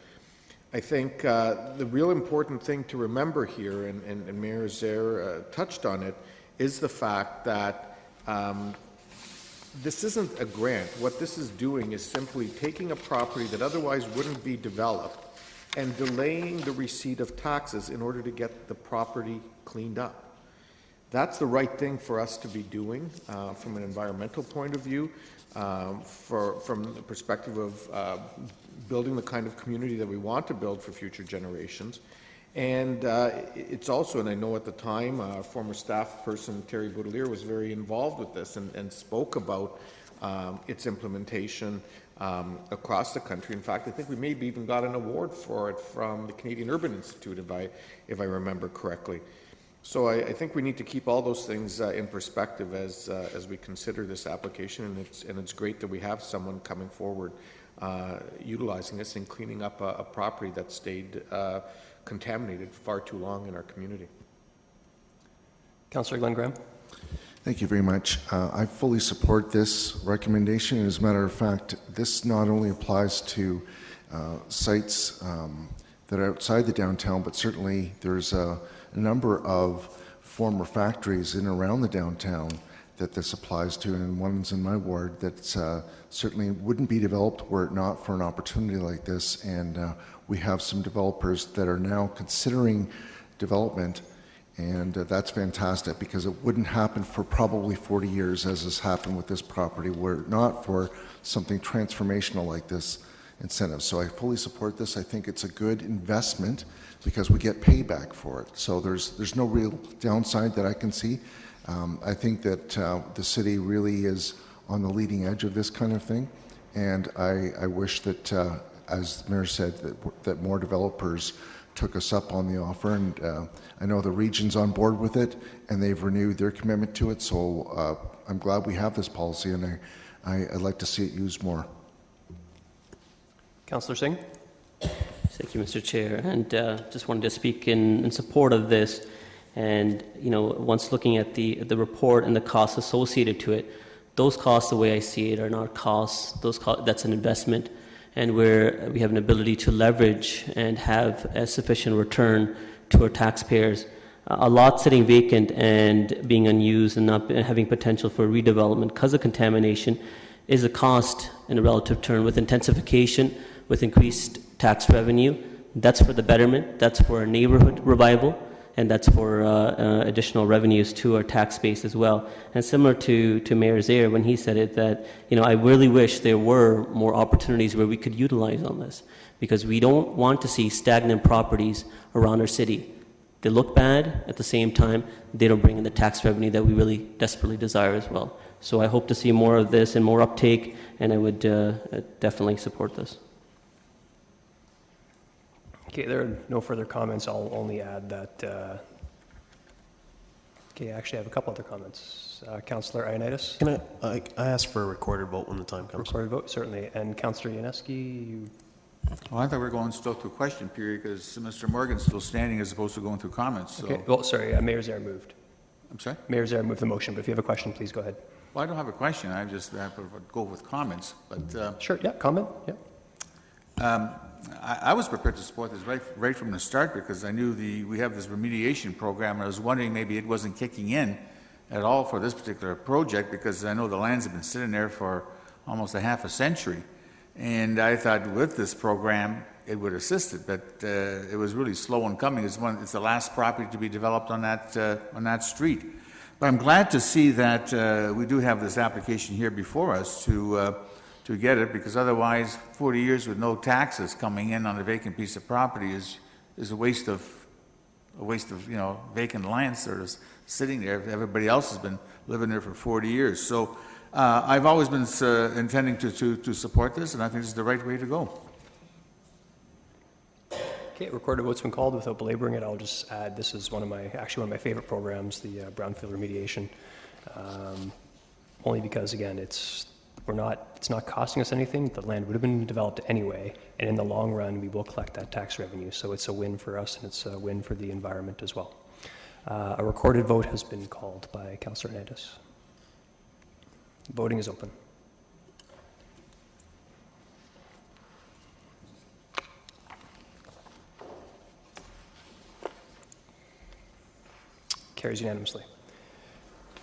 I think the real important thing to remember here, and Mayor Zaire touched on it, is the fact that this isn't a grant. What this is doing is simply taking a property that otherwise wouldn't be developed and delaying the receipt of taxes in order to get the property cleaned up. That's the right thing for us to be doing from an environmental point of view, from the perspective of building the kind of community that we want to build for future generations. And it's also, and I know at the time, former staff person Terry Boudelier was very involved with this and spoke about its implementation across the country. In fact, I think we maybe even got an award for it from the Canadian Urban Institute, if I remember correctly. So I think we need to keep all those things in perspective as we consider this application, and it's great that we have someone coming forward utilizing this and cleaning up a property that stayed contaminated far too long in our community. Councillor Glenn Graham. Thank you very much. I fully support this recommendation. As a matter of fact, this not only applies to sites that are outside the downtown, but certainly there's a number of former factories in and around the downtown that this applies to, and one's in my ward that certainly wouldn't be developed were it not for an opportunity like this. And we have some developers that are now considering development, and that's fantastic, because it wouldn't happen for probably 40 years as has happened with this property were it not for something transformational like this incentive. So I fully support this. I think it's a good investment because we get payback for it. So there's no real downside that I can see. I think that the city really is on the leading edge of this kind of thing, and I wish that, as the Mayor said, that more developers took us up on the offer, and I know the region's on board with it, and they've renewed their commitment to it, so I'm glad we have this policy, and I'd like to see it used more. Councillor Singh. Thank you, Mr. Chair, and just wanted to speak in support of this. And once looking at the report and the costs associated to it, those costs, the way I see it, are not costs. That's an investment, and where we have an ability to leverage and have a sufficient return to our taxpayers. A lot sitting vacant and being unused and not having potential for redevelopment because of contamination is a cost in a relative term. With intensification, with increased tax revenue, that's for the betterment, that's for a neighborhood revival, and that's for additional revenues to our tax base as well. And similar to Mayor Zaire when he said it, that I really wish there were more opportunities where we could utilize on this, because we don't want to see stagnant properties around our city. They look bad, at the same time, they don't bring in the tax revenue that we really desperately desire as well. So I hope to see more of this and more uptake, and I would definitely support this. Okay, there are no further comments. I'll only add that, okay, actually I have a couple other comments. Councillor Ioannidis? Can I ask for a recorded vote when the time comes? Recorded vote, certainly. And Councillor Yaneski, you... Well, I thought we were going still through question period because Mr. Morgan's still standing as opposed to going through comments. So. Okay, well, sorry, Mayor Zaire moved. I'm sorry? Mayor Zaire moved the motion, but if you have a question, please go ahead. Well, I don't have a question. I just have to go with comments. But sure, yeah, comment, yeah. I was prepared to support this right from the start because I knew we have this remediation program, and I was wondering maybe it wasn't kicking in at all for this particular project because I know the lands have been sitting there for almost a half a century. And I thought with this program, it would assist it, but it was really slow in coming. It's the last property to be developed on that street. But I'm glad to see that we do have this application here before us to get it, because otherwise 40 years with no taxes coming in on a vacant piece of property is a waste of vacant land sort of sitting there. Everybody else has been living there for 40 years. So I've always been intending to support this, and I think this is the right way to go. Okay, recorded vote's been called. Without belaboring it, I'll just add this is actually one of my favorite programs, the brownfield remediation. Only because, again, it's not costing us anything. The land would have been developed anyway, and in the long run, we will collect that tax revenue. So it's a win for us, and it's a win for the environment as well. A recorded vote has been called by Councillor Hernandez. Voting is open. Carries unanimously.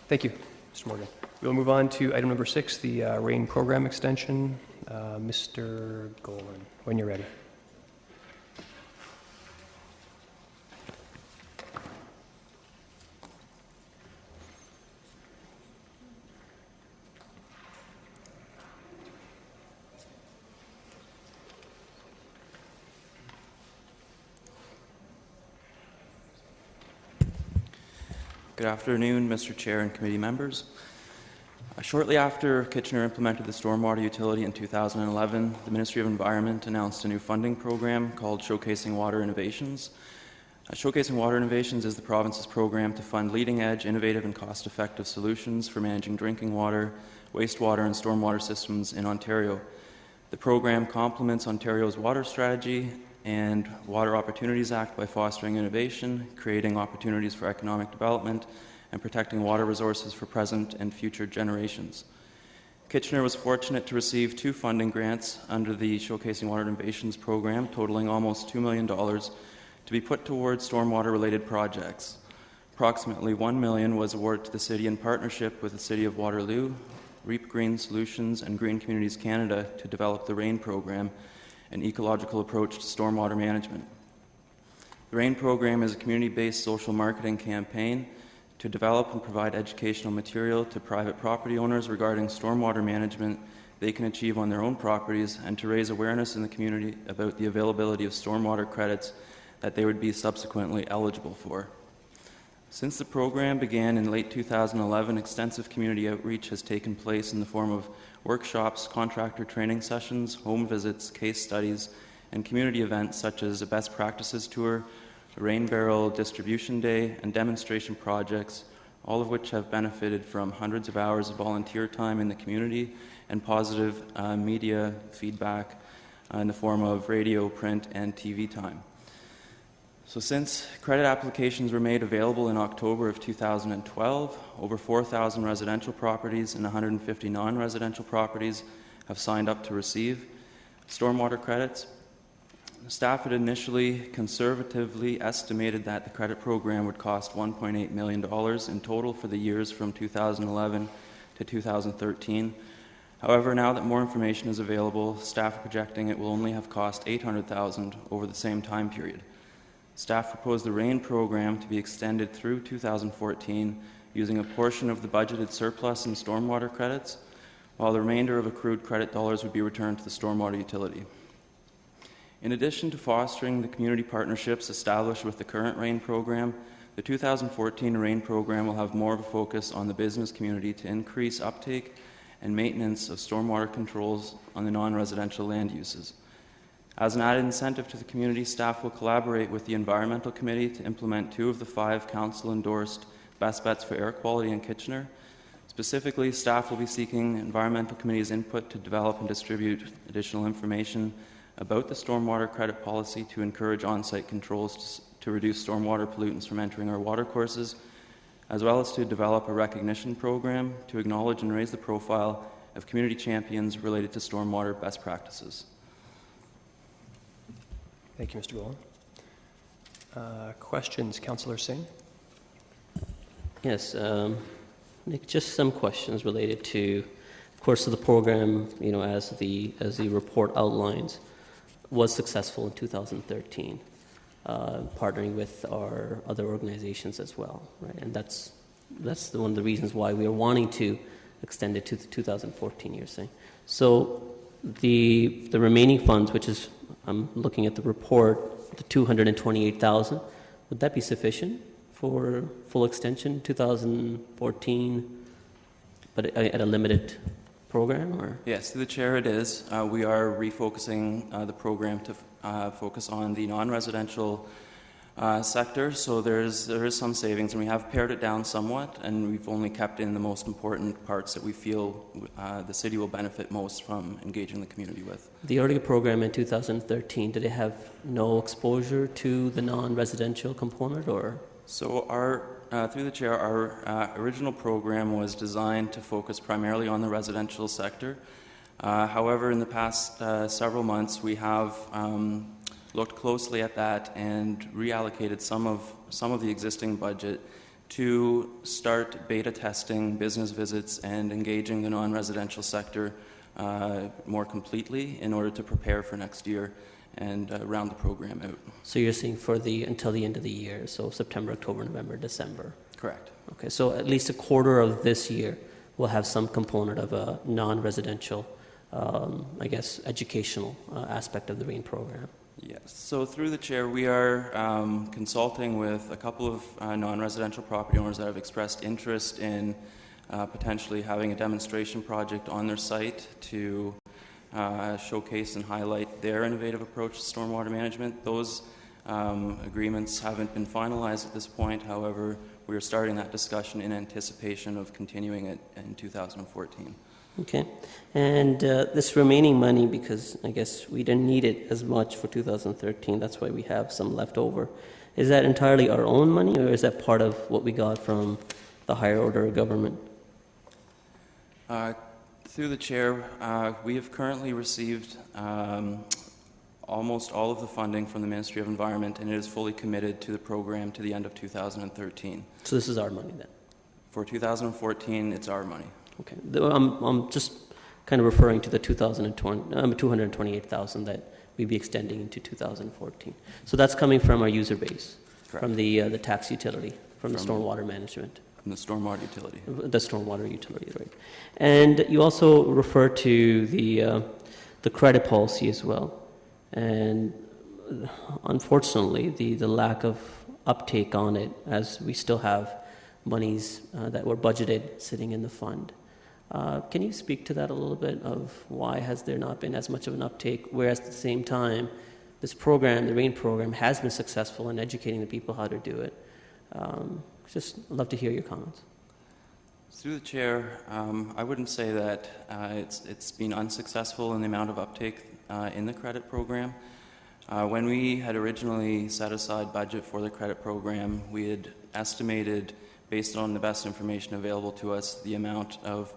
Thank you, Mr. Morgan. We'll move on to item number 6, the RAIN program extension. Mr. Golan, when you're ready. Good afternoon, Mr. Chair and committee members. Shortly after Kitchener implemented the stormwater utility in 2011, the Ministry of Environment announced a new funding program called Showcasing Water Innovations. Showcasing Water Innovations is the province's program to fund leading-edge, innovative and cost-effective solutions for managing drinking water, wastewater and stormwater systems in Ontario. The program complements Ontario's water strategy and Water Opportunities Act by fostering innovation, creating opportunities for economic development, and protecting water resources for present and future generations. Kitchener was fortunate to receive 2 funding grants under the Showcasing Water Innovations program, totaling almost $2 million to be put towards stormwater-related projects. Approximately $1 million was awarded to the City in partnership with the City of Waterloo, Reap Green Solutions, and Green Communities Canada to develop the RAIN program, an ecological approach to stormwater management. The RAIN program is a community-based social marketing campaign to develop and provide educational material to private property owners regarding stormwater management they can achieve on their own properties, and to raise awareness in the community about the availability of stormwater credits that they would be subsequently eligible for. Since the program began in late 2011, extensive community outreach has taken place in the form of workshops, contractor training sessions, home visits, case studies, and community events such as a best practices tour, a rain barrel distribution day, and demonstration projects, all of which have benefited from hundreds of hours of volunteer time in the community and positive media feedback in the form of radio, print, and TV time. So since credit applications were made available in October of 2012, over 4,000 residential properties and 150 non-residential properties have signed up to receive stormwater credits. Staff had initially conservatively estimated that the credit program would cost $1.8 million in total for the years from 2011 to 2013. However, now that more information is available, staff are projecting it will only have cost $800,000 over the same time period. Staff proposed the RAIN program to be extended through 2014 using a portion of the budgeted surplus in stormwater credits, while the remainder of accrued credit dollars would be returned to the stormwater utility. In addition to fostering the community partnerships established with the current RAIN program, the 2014 RAIN program will have more of a focus on the business community to increase uptake and maintenance of stormwater controls on the non-residential land uses. As an added incentive to the community, staff will collaborate with the Environmental Committee to implement 2 of the 5 council-endorsed Best Bets for Air Quality in Kitchener. Specifically, staff will be seeking Environmental Committee's input to develop and distribute additional information about the stormwater credit policy to encourage on-site controls to reduce stormwater pollutants from entering our watercourses, as well as to develop a recognition program to acknowledge and raise the profile of community champions related to stormwater best practices. Thank you, Mr. Golan. Questions, Councillor Singh? Yes, Nick, just some questions related to, of course, the program, as the report outlines, was successful in 2013, partnering with our other organizations as well, right? And that's one of the reasons why we are wanting to extend it to 2014, you're saying. So the remaining funds, which is, I'm looking at the report, the $228,000, would that be sufficient for full extension 2014? but at a limited program, or? Yes, through the chair it is. We are refocusing the program to focus on the non-residential sector, so there is some savings, and we have pared it down somewhat, and we've only kept in the most important parts that we feel the city will benefit most from engaging the community with. The earlier program in 2013, did it have no exposure to the non-residential component, or? So through the chair, our original program was designed to focus primarily on the residential sector. However, in the past several months, we have looked closely at that and reallocated some of the existing budget to start beta testing business visits and engaging the non-residential sector more completely in order to prepare for next year and round the program out. So you're saying until the end of the year, so September, October, November, December? Correct. Okay, so at least a quarter of this year will have some component of a non-residential, educational aspect of the RAIN program. Yes. So through the chair, we are consulting with a couple of non-residential property owners that have expressed interest in potentially having a demonstration project on their site to showcase and highlight their innovative approach to stormwater management. Those agreements haven't been finalized at this point. However, we are starting that discussion in anticipation of continuing it in 2014. Okay. And this remaining money, because I guess we didn't need it as much for 2013, that's why we have some left over. Is that entirely our own money, or is that part of what we got from the higher order of government? Through the chair, we have currently received almost all of the funding from the Ministry of Environment, and it is fully committed to the program to the end of 2013. So this is our money then? For 2014, it's our money. Okay. I'm just kind of referring to the 228,000 that we'd be extending into 2014. So that's coming from our user base, Correct. From the tax utility, from the stormwater management. From the stormwater utility. The stormwater utility, right. And you also refer to the credit policy as well. And unfortunately, the lack of uptake on it, as we still have monies that were budgeted sitting in the fund. Can you speak to that a little bit, of why has there not been as much of an uptake, whereas at the same time, this program, the RAIN program, has been successful in educating the people how to do it? Just love to hear your comments. Through the chair, I wouldn't say that it's been unsuccessful in the amount of uptake in the credit program. When we had originally set aside budget for the credit program, we had estimated, based on the best information available to us, the amount of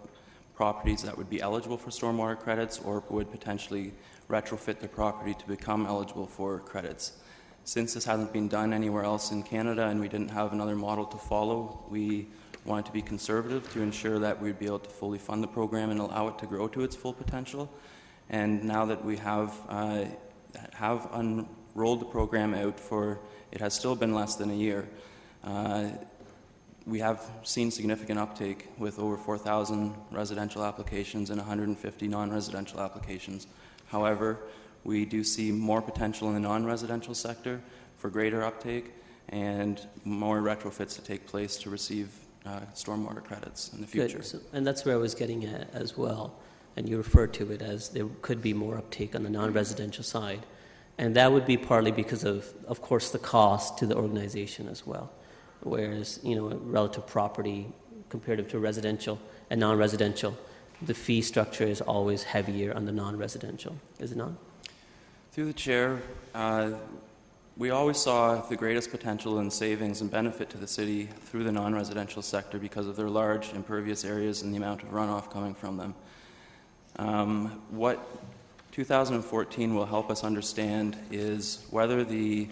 properties that would be eligible for stormwater credits or would potentially retrofit their property to become eligible for credits. Since this hasn't been done anywhere else in Canada and we didn't have another model to follow, we wanted to be conservative to ensure that we'd be able to fully fund the program and allow it to grow to its full potential. And now that we have unrolled the program out for, it has still been less than a year, we have seen significant uptake with over 4,000 residential applications and 150 non-residential applications. However, we do see more potential in the non-residential sector for greater uptake and more retrofits to take place to receive stormwater credits in the future. Good. So, and that's where I was getting at as well. And you referred to it as there could be more uptake on the non-residential side. And that would be partly because of course, the cost to the organization as well. Whereas, relative property comparative to residential and non-residential, the fee structure is always heavier on the non-residential, is it not? Through the chair, we always saw the greatest potential in savings and benefit to the city through the non-residential sector because of their large impervious areas and the amount of runoff coming from them. What 2014 will help us understand is whether the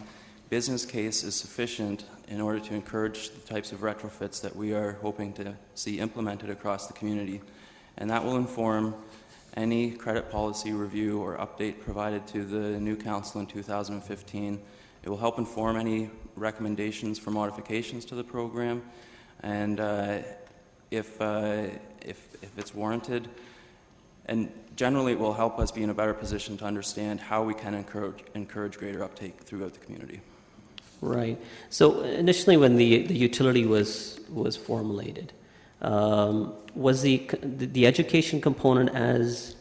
business case is sufficient in order to encourage the types of retrofits that we are hoping to see implemented across the community. And that will inform any credit policy review or update provided to the new council in 2015. It will help inform any recommendations for modifications to the program, and if it's warranted, and generally it will help us be in a better position to understand how we can encourage greater uptake throughout the community. Right. So initially when the utility was formulated, Was the education component as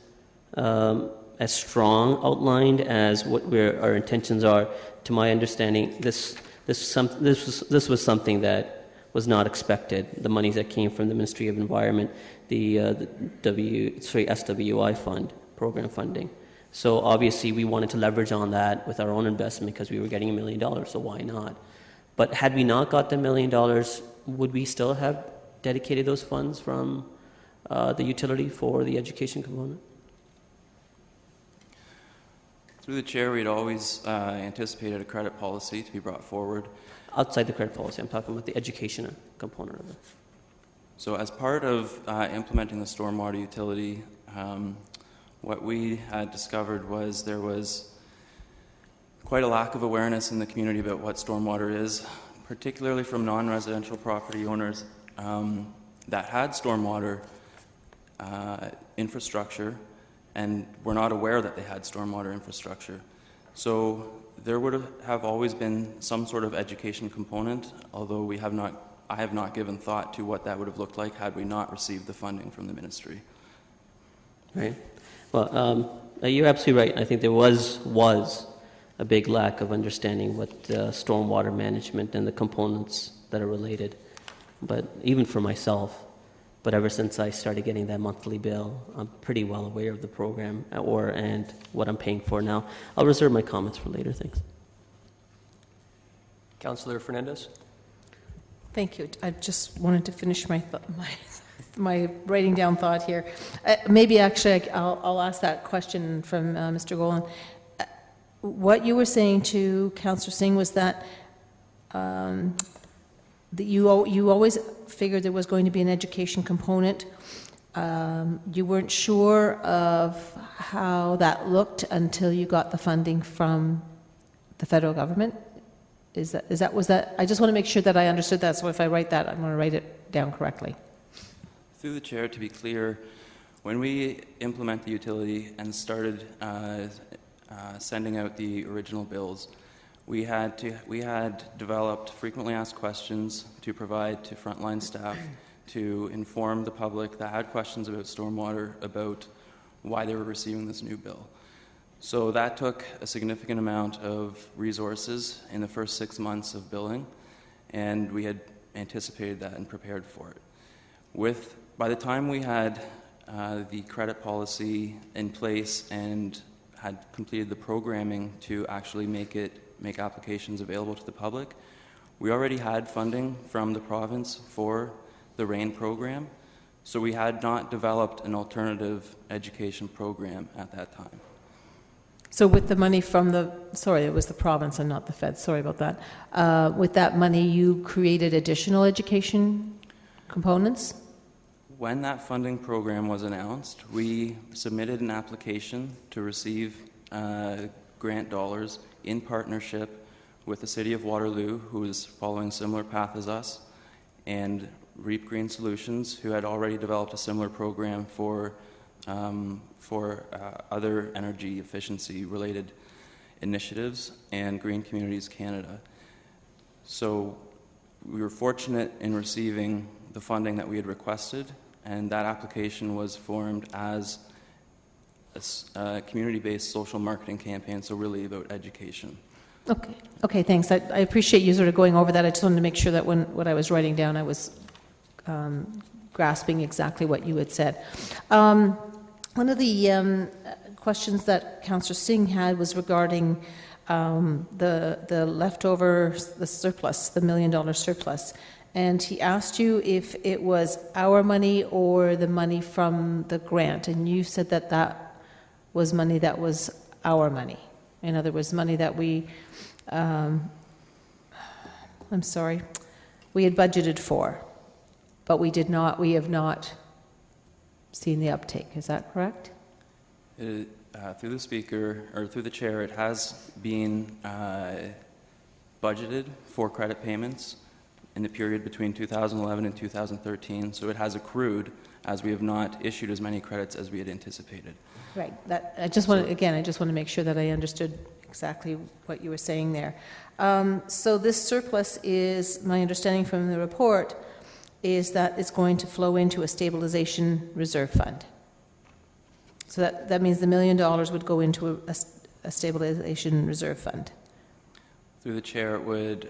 strong outlined as what our intentions are? To my understanding, this was something that was not expected. The monies that came from the Ministry of Environment, the SWI fund, program funding. So obviously we wanted to leverage on that with our own investment because we were getting $1 million, so why not? But had we not got the $1 million, would we still have dedicated those funds from the utility for the education component? Through the chair, we'd always anticipated a credit policy to be brought forward. Outside the credit policy, I'm talking about the education component of it. So as part of implementing the stormwater utility, what we had discovered was there was quite a lack of awareness in the community about what stormwater is, particularly from non-residential property owners that had stormwater infrastructure and were not aware that they had stormwater infrastructure. So there would have always been some sort of education component, although I have not given thought to what that would have looked like had we not received the funding from the ministry. Right. Well, you're absolutely right. I think there was a big lack of understanding what stormwater management and the components that are related. But even for myself, but ever since I started getting that monthly bill, I'm pretty well aware of the program and what I'm paying for now. I'll reserve my comments for later. Thanks. Councillor Fernandez? Thank you. I just wanted to finish my writing down thought here. Maybe actually I'll ask that question from Mr. Golan. What you were saying to Councillor Singh was that you always figured there was going to be an education component. You weren't sure of how that looked until you got the funding from the federal government. Was that? I just want to make sure that I understood that. So if I write that, I'm going to write it down correctly. Through the chair, to be clear, when we implement the utility and started sending out the original bills, we had developed frequently asked questions to provide to frontline staff to inform the public that had questions about stormwater, about why they were receiving this new bill. So that took a significant amount of resources in the first 6 months of billing, and we had anticipated that and prepared for it. By the time we had the credit policy in place and had completed the programming to actually make applications available to the public, we already had funding from the province for the RAIN program, so we had not developed an alternative education program at that time. So with the money from it was the province and not the Fed, sorry about that. With that money, you created additional education components? When that funding program was announced, we submitted an application to receive grant dollars in partnership with the City of Waterloo, who is following a similar path as us, and Reap Green Solutions, who had already developed a similar program for other energy efficiency related initiatives, and Green Communities Canada. So we were fortunate in receiving the funding that we had requested, and that application was formed as a community-based social marketing campaign, so really about education. Okay, thanks. I appreciate you sort of going over that. I just wanted to make sure that what I was writing down, I was grasping exactly what you had said. One of the questions that Councillor Singh had was regarding the leftover, the surplus, the $1 million surplus. And he asked you if it was our money or the money from the grant. And you said that that was money that was our money. In other words, money that we had budgeted for, but we have not seen the uptake. Is that correct? Through the speaker, or through the chair, it has been budgeted for credit payments in the period between 2011 and 2013, so it has accrued as we have not issued as many credits as we had anticipated. Right. I just want to make sure that I understood exactly what you were saying there. So this surplus is, my understanding from the report, is that it's going to flow into a stabilization reserve fund. So that means the $1 million would go into a stabilization reserve fund. Through the chair, it would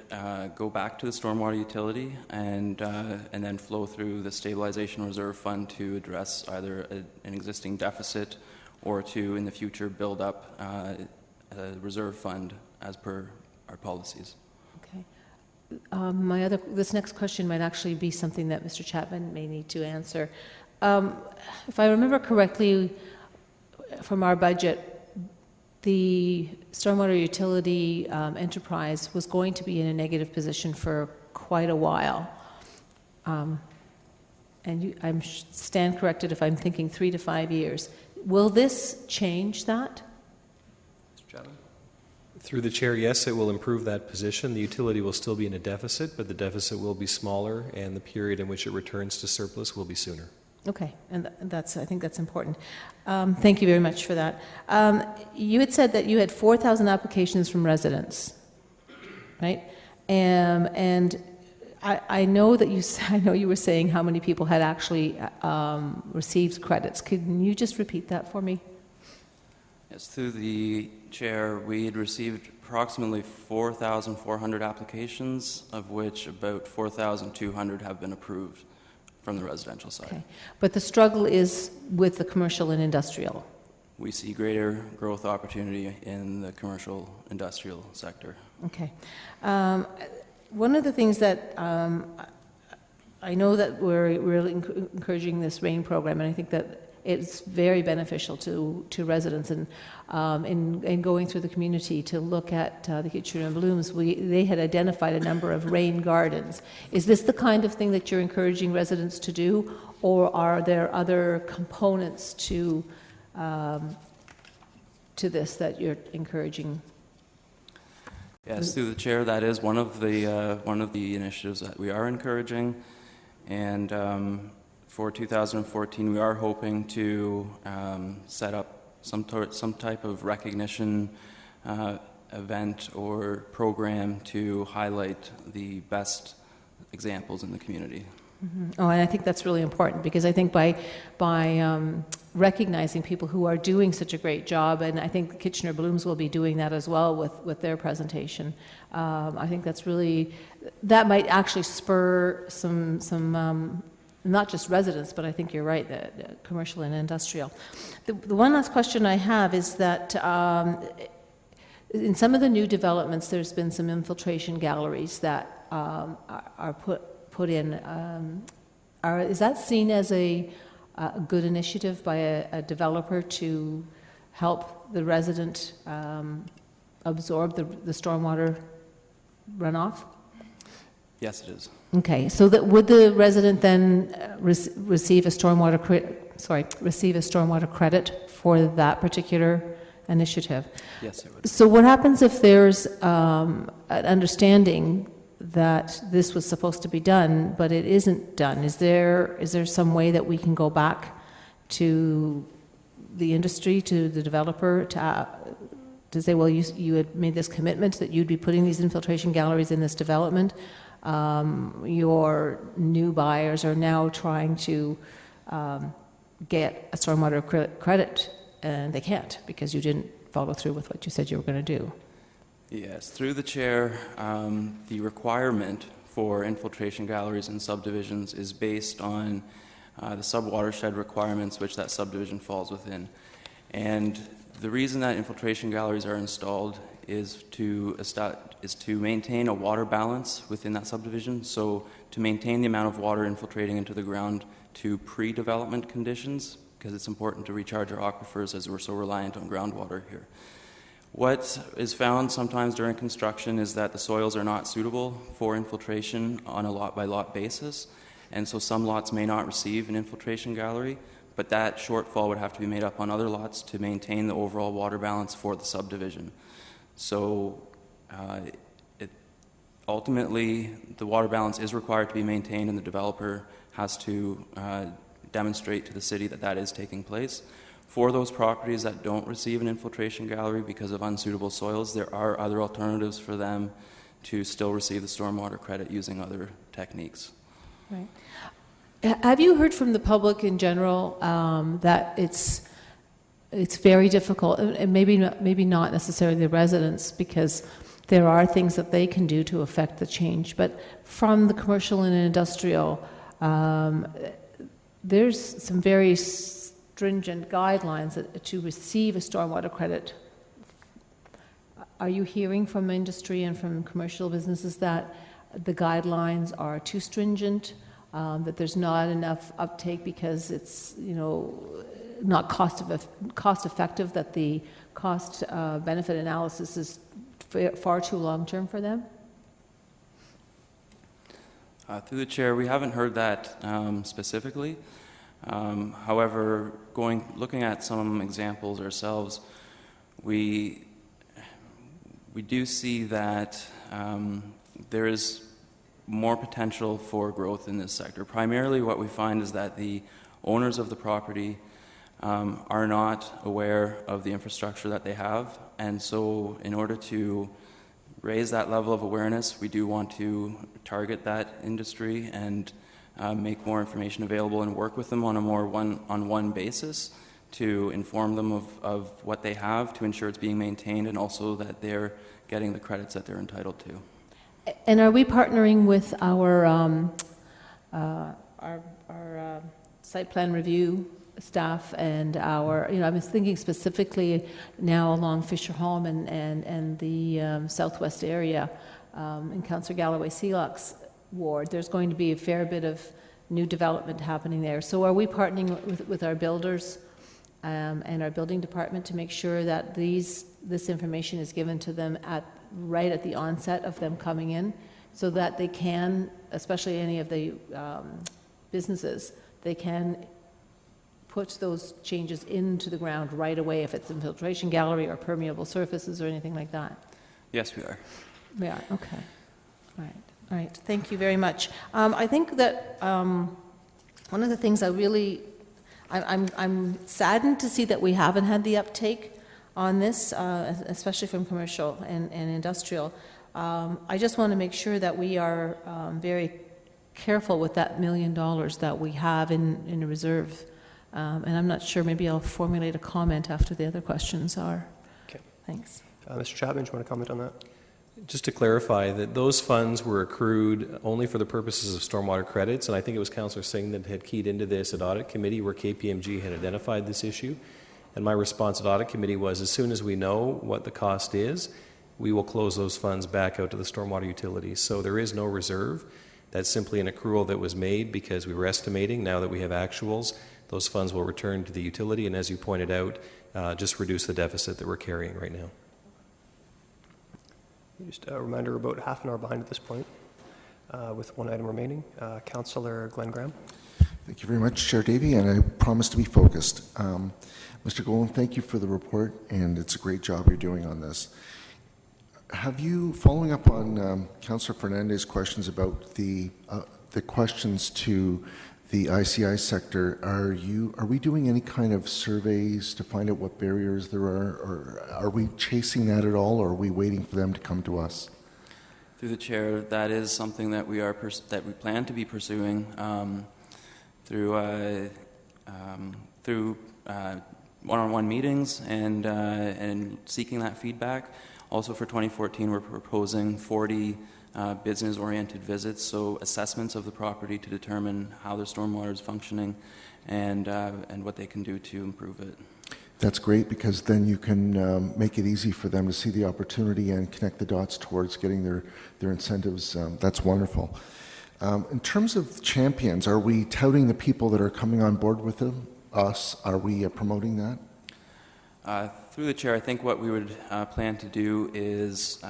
go back to the stormwater utility and then flow through the stabilization reserve fund to address either an existing deficit or to, in the future, build up a reserve fund as per our policies. Okay. This next question might actually be something that Mr. Chapman may need to answer. If I remember correctly, from our budget, the stormwater utility enterprise was going to be in a negative position for quite a while. And stand corrected if I'm thinking 3 to 5 years. Will this change that? Mr. Chapman? Through the chair, yes, it will improve that position. The utility will still be in a deficit, but the deficit will be smaller, and the period in which it returns to surplus will be sooner. Okay, and I think that's important. Thank you very much for that. You had said that you had 4,000 applications from residents, right? And I know that I know you were saying how many people had actually received credits. Can you just repeat that for me? Yes, through the chair, we had received approximately 4,400 applications, of which about 4,200 have been approved from the residential side. Okay. But the struggle is with the commercial and industrial. We see greater growth opportunity in the commercial industrial sector. Okay. One of the things that I know that we're really encouraging this RAIN program, and I think that it's very beneficial to residents, and in going through the community to look at the Kitchener Blooms, they had identified a number of rain gardens. Is this the kind of thing that you're encouraging residents to do, or are there other components to this that you're encouraging? Yes, through the chair, that is one of the initiatives that we are encouraging, and for 2014, we are hoping to set up some type of recognition event or program to highlight the best examples in the community. Mm-hmm. Oh, and I think that's really important, because I think by recognizing people who are doing such a great job, and I think Kitchener Blooms will be doing that as well with their presentation. I think that might actually spur some not just residents, but I think you're right, the commercial and industrial. The one last question I have is that in some of the new developments, there's been some infiltration galleries that are put in. Is that seen as a good initiative by a developer to help the resident absorb the stormwater runoff? Yes, it is. Okay, so would the resident then receive a stormwater credit for that particular initiative? Yes, it would. So what happens if there's an understanding that this was supposed to be done, but it isn't done? Is there some way that we can go back to the industry, to the developer, to say, well, you had made this commitment that you'd be putting these infiltration galleries in this development? Your new buyers are now trying to get a stormwater credit, and they can't because you didn't follow through with what you said you were going to do. Yes, through the chair, the requirement for infiltration galleries in subdivisions is based on the sub-watershed requirements which that subdivision falls within. And the reason that infiltration galleries are installed is to maintain a water balance within that subdivision, so to maintain the amount of water infiltrating into the ground to pre-development conditions, because it's important to recharge our aquifers as we're so reliant on groundwater here. What is found sometimes during construction is that the soils are not suitable for infiltration on a lot-by-lot basis, and so some lots may not receive an infiltration gallery, but that shortfall would have to be made up on other lots to maintain the overall water balance for the subdivision. So ultimately, the water balance is required to be maintained, and the developer has to demonstrate to the city that that is taking place. For those properties that don't receive an infiltration gallery because of unsuitable soils, there are other alternatives for them to still receive the stormwater credit using other techniques. Right. Have you heard from the public in general that it's very difficult, and maybe not necessarily the residents, because there are things that they can do to affect the change, but from the commercial and industrial, there's some very stringent guidelines to receive a stormwater credit. Are you hearing from industry and from commercial businesses that the guidelines are too stringent, that there's not enough uptake because it's, not cost effective, that the cost benefit analysis is far too long term for them? Through the chair, we haven't heard that specifically. However, looking at some examples ourselves, we do see that there is more potential for growth in this sector. Primarily what we find is that the owners of the property are not aware of the infrastructure that they have, and so in order to raise that level of awareness, we do want to target that industry and make more information available and work with them on a more one-on-one basis to inform them of what they have, to ensure it's being maintained, and also that they're getting the credits that they're entitled to. And are we partnering with our site plan review staff and our, I was thinking specifically now along Fisher Home and the southwest area in Councillor Galloway-Seelock's ward, there's going to be a fair bit of new development happening there. So are we partnering with our builders and our building department to make sure that this information is given to them right at the onset of them coming in, so that they can, especially any of the businesses, they can put those changes into the ground right away, if it's infiltration gallery or permeable surfaces or anything like that? Yes, we are. We are, okay. All right, thank you very much. I think that one of the things I'm saddened to see that we haven't had the uptake on this, especially from commercial and industrial. I just want to make sure that we are very careful with that $1 million that we have in a reserve. And I'm not sure, maybe I'll formulate a comment after the other questions are. Okay. Thanks. Mr. Chapman, do you want to comment on that? Just to clarify, that those funds were accrued only for the purposes of stormwater credits, and I think it was Councillor Singh that had keyed into this at Audit Committee, where KPMG had identified this issue. And my response at Audit Committee was, as soon as we know what the cost is, we will close those funds back out to the stormwater utilities. So there is no reserve. That's simply an accrual that was made because we were estimating. Now that we have actuals, those funds will return to the utility, and as you pointed out, just reduce the deficit that we're carrying right now. Just a reminder, we're about half an hour behind at this point, with one item remaining. Councillor Glenn Graham. Thank you very much, Chair Davey, and I promise to be focused. Mr. Golan, thank you for the report, and it's a great job you're doing on this. Have you, following up on Councillor Fernandez's questions about the questions to the ICI sector, are we doing any kind of surveys to find out what barriers there are, or are we chasing that at all, or are we waiting for them to come to us? Through the chair, that is something that we plan to be pursuing through one-on-one meetings and seeking that feedback. Also for 2014, we're proposing 40 business-oriented visits, so assessments of the property to determine how their stormwater is functioning and what they can do to improve it. That's great, because then you can make it easy for them to see the opportunity and connect the dots towards getting their incentives. That's wonderful. In terms of champions, are we touting the people that are coming on board with us? Are we promoting that? Through the chair, I think what we would plan to do is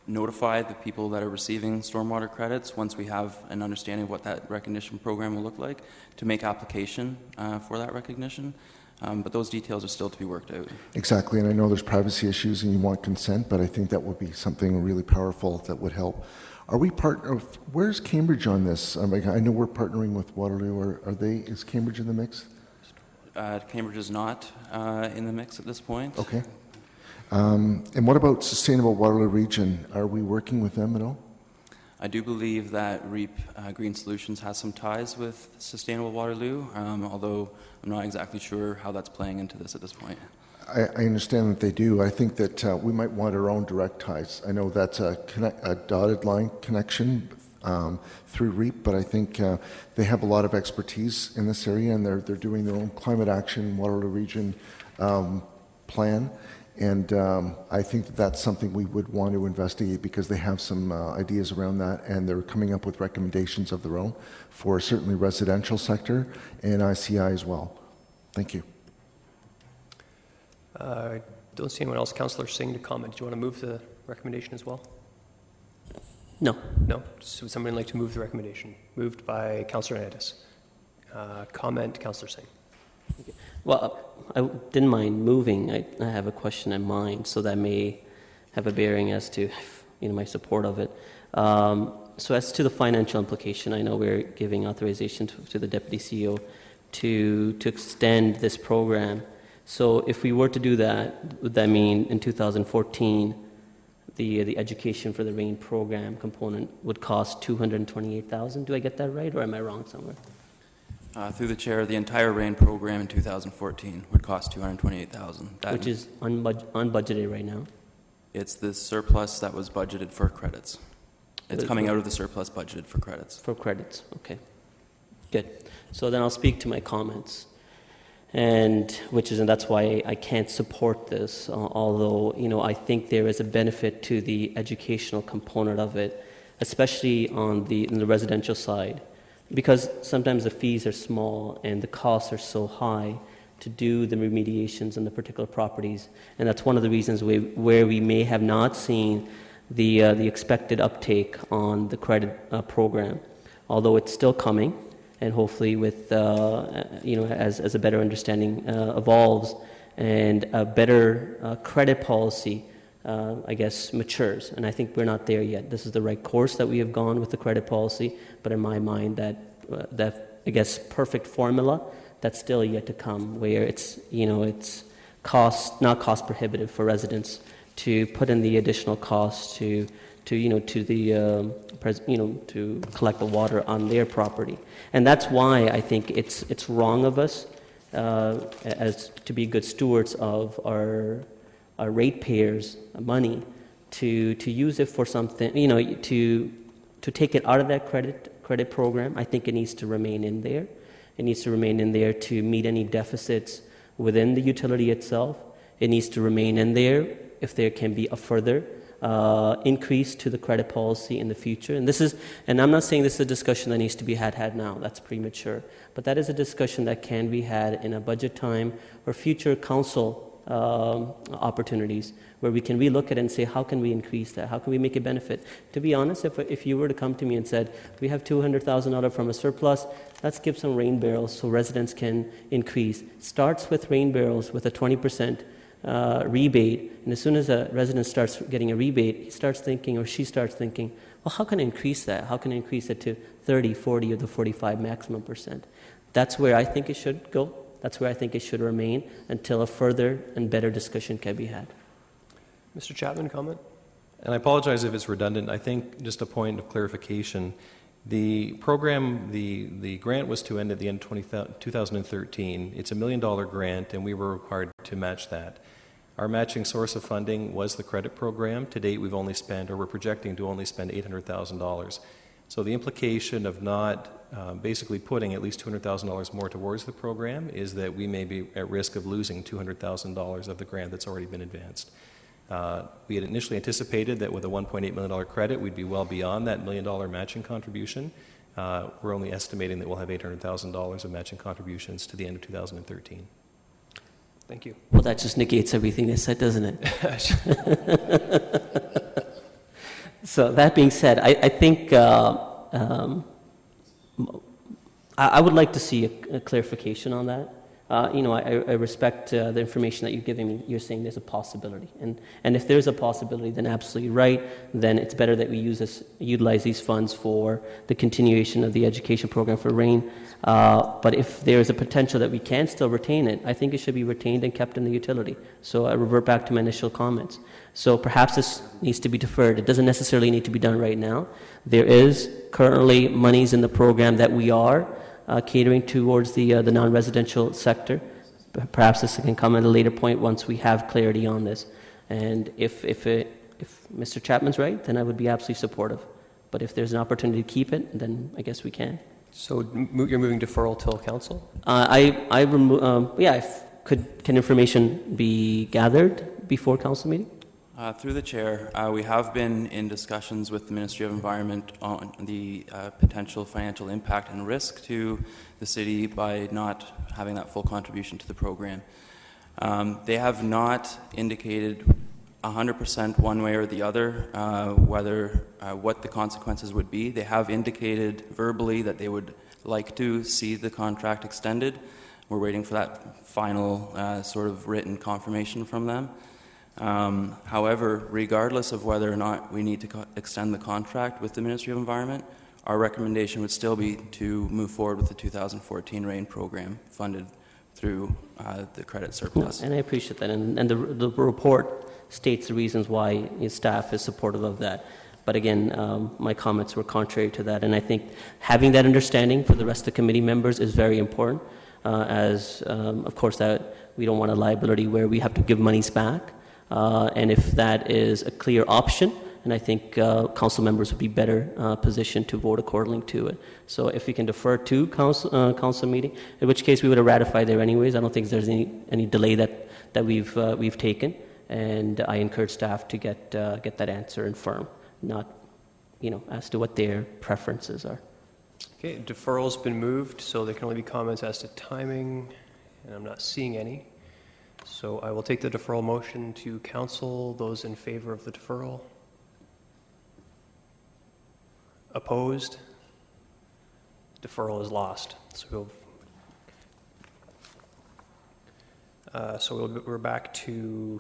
notify the people that are receiving stormwater credits once we have an understanding of what that recognition program will look like, to make application for that recognition. But those details are still to be worked out. Exactly, and I know there's privacy issues and you want consent, but I think that would be something really powerful that would help. Are we where's Cambridge on this? I know we're partnering with Waterloo. Is Cambridge in the mix? Cambridge is not in the mix at this point. Okay. And what about Sustainable Waterloo Region? Are we working with them at all? I do believe that REAP Green Solutions has some ties with Sustainable Waterloo, although I'm not exactly sure how that's playing into this at this point. I understand that they do. I think that we might want our own direct ties. I know that's a dotted line connection through REAP, but I think they have a lot of expertise in this area, and they're doing their own climate action Waterloo Region plan. And I think that that's something we would want to investigate because they have some ideas around that, and they're coming up with recommendations of their own for certainly residential sector and ICI as well. Thank you. I don't see anyone else. Councillor Singh to comment. Do you want to move the recommendation as well? No. No? So would somebody like to move the recommendation? Moved by Councillor Hernandez. Comment, Councillor Singh. Well, I didn't mind moving. I have a question in mind, so that may have a bearing as to my support of it. So as to the financial implication, I know we're giving authorization to the Deputy CEO to extend this program. So if we were to do that, would that mean in 2014 the education for the RAIN program component would cost $228,000? Do I get that right, or am I wrong somewhere? Through the chair, the entire RAIN program in 2014 would cost $228,000. Which is unbudgeted right now? It's the surplus that was budgeted for credits. It's coming out of the surplus budgeted for credits. For credits, okay. Good. So then I'll speak to my comments. And that's why I can't support this, although I think there is a benefit to the educational component of it, especially in the residential side, because sometimes the fees are small and the costs are so high to do the remediations on the particular properties, and that's one of the reasons where we may have not seen the expected uptake on the credit program, although it's still coming. And hopefully, with as a better understanding evolves and a better credit policy, matures. And I think we're not there yet. This is the right course that we have gone with the credit policy, but in my mind, that perfect formula that's still yet to come, where it's not cost prohibitive for residents to put in the additional cost to collect the water on their property. And that's why I think it's wrong of us as to be good stewards of our ratepayers' money to use it for something, to take it out of that credit program. I think it needs to remain in there. It needs to remain in there to meet any deficits within the utility itself. It needs to remain in there if there can be a further increase to the credit policy in the future. And I'm not saying this is a discussion that needs to be had now. That's premature. But that is a discussion that can be had in a budget time or future council opportunities where we can relook at it and say, how can we increase that? How can we make a benefit? To be honest, if you were to come to me and said, we have $200,000 from a surplus, let's give some rain barrels so residents can increase. Starts with rain barrels with a 20% rebate, and as soon as a resident starts getting a rebate, he starts thinking, or she starts thinking, well, how can I increase that? How can I increase it to 30, 40, or the 45 maximum percent? That's where I think it should go. That's where I think it should remain until a further and better discussion can be had. Mr. Chapman, comment? And I apologize if it's redundant. I think just a point of clarification. The program, the grant was to end at the end of 2013. It's a $1 million grant, and we were required to match that. Our matching source of funding was the credit program. To date, we're projecting to only spend $800,000. So the implication of not basically putting at least $200,000 more towards the program is that we may be at risk of losing $200,000 of the grant that's already been advanced. We had initially anticipated that with a $1.8 million credit, we'd be well beyond that $1 million matching contribution. We're only estimating that we'll have $800,000 of matching contributions to the end of 2013. Thank you. Well, that just negates everything I said, doesn't it? So that being said, I think I would like to see a clarification on that. I respect the information that you're giving me. You're saying there's a possibility, and if there's a possibility, then absolutely right. Then it's better that we utilize these funds for the continuation of the education program for RAIN. But if there's a potential that we can still retain it, I think it should be retained and kept in the utility. So I revert back to my initial comments. So perhaps this needs to be deferred. It doesn't necessarily need to be done right now. There is currently monies in the program that we are catering towards the non-residential sector. Perhaps this can come at a later point once we have clarity on this. And if Mr. Chapman's right, then I would be absolutely supportive. But if there's an opportunity to keep it, then I guess we can. So you're moving deferral till council? Can information be gathered before council meeting? Through the chair, we have been in discussions with the Ministry of Environment on the potential financial impact and risk to the city by not having that full contribution to the program. They have not indicated 100% one way or the other what the consequences would be. They have indicated verbally that they would like to see the contract extended. We're waiting for that final sort of written confirmation from them. However, regardless of whether or not we need to extend the contract with the Ministry of Environment, our recommendation would still be to move forward with the 2014 RAIN program funded through the credit surplus. And I appreciate that. And the report states the reasons why staff is supportive of that. But again, my comments were contrary to that. And I think having that understanding for the rest of the committee members is very important, of course, that we don't want a liability where we have to give monies back. And if that is a clear option, and I think council members would be better positioned to vote accordingly to it. So if we can defer to council meeting, in which case we would have ratified there anyways. I don't think there's any delay that we've taken, and I encourage staff to get that answer and firm, not as to what their preferences are. Okay, deferral's been moved, so there can only be comments as to timing, and I'm not seeing any. So I will take the deferral motion to council. Those in favor of the deferral? Opposed? Deferral is lost. So we're back to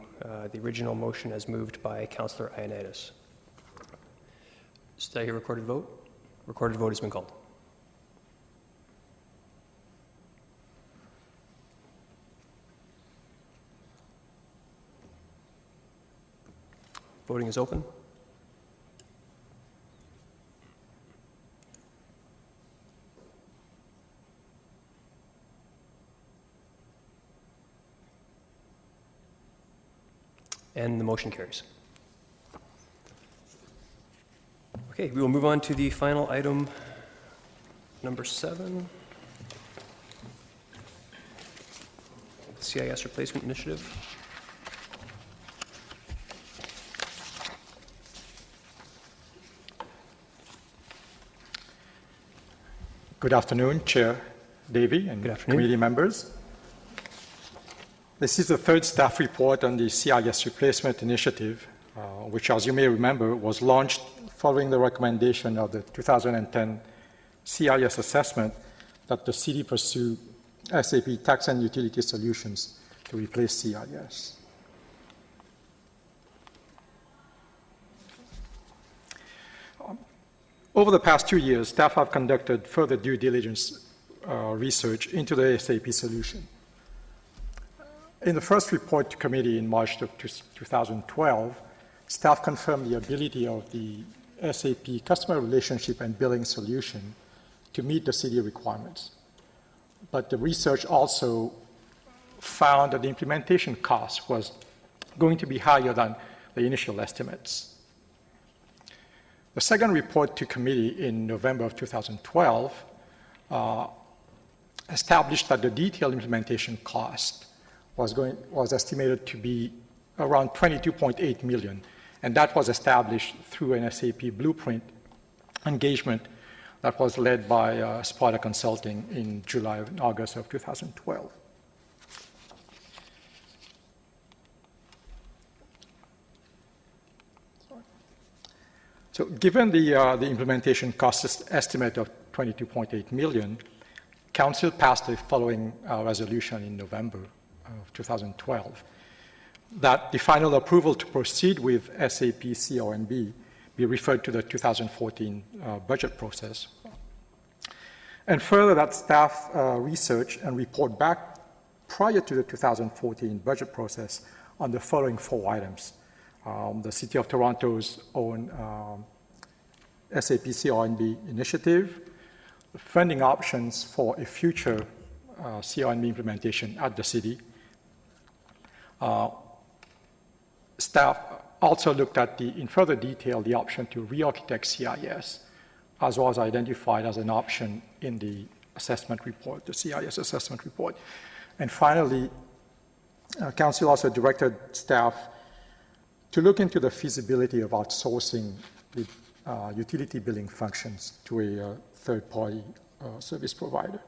the original motion as moved by Councillor Ioannidis. Is that your recorded vote? Recorded vote has been called. Voting is open. And the motion carries. Okay, we will move on to the final item, number 7. CIS Replacement Initiative. Good afternoon, Chair Davey and committee members. This is the third staff report on the CIS Replacement Initiative, which, as you may remember, was launched following the recommendation of the 2010 CIS assessment that the city pursue SAP tax and utility solutions to replace CIS. Over the past 2 years, staff have conducted further due diligence research into the SAP solution. In the first report to committee in March of 2012, staff confirmed the ability of the SAP customer relationship and billing solution to meet the city requirements. But the research also found that the implementation cost was going to be higher than the initial estimates. The second report to committee in November of 2012 established that the detailed implementation cost was estimated to be around $22.8 million, and that was established through an SAP blueprint engagement that was led by Sparta Consulting in July and August of 2012. So given the implementation cost estimate of $22.8 million, Council passed the following resolution in November of 2012, that the final approval to proceed with SAP CRNB be referred to the 2014 budget process. And further, that staff research and report back prior to the 2014 budget process on the following 4 items. The City of Toronto's own SAP CRNB initiative, the funding options for a future CRNB implementation at the city. Staff also looked at in further detail the option to re-architect CIS, as was identified as an option in the assessment report, the CIS assessment report. And finally, Council also directed staff to look into the feasibility of outsourcing the utility billing functions to a third-party service provider.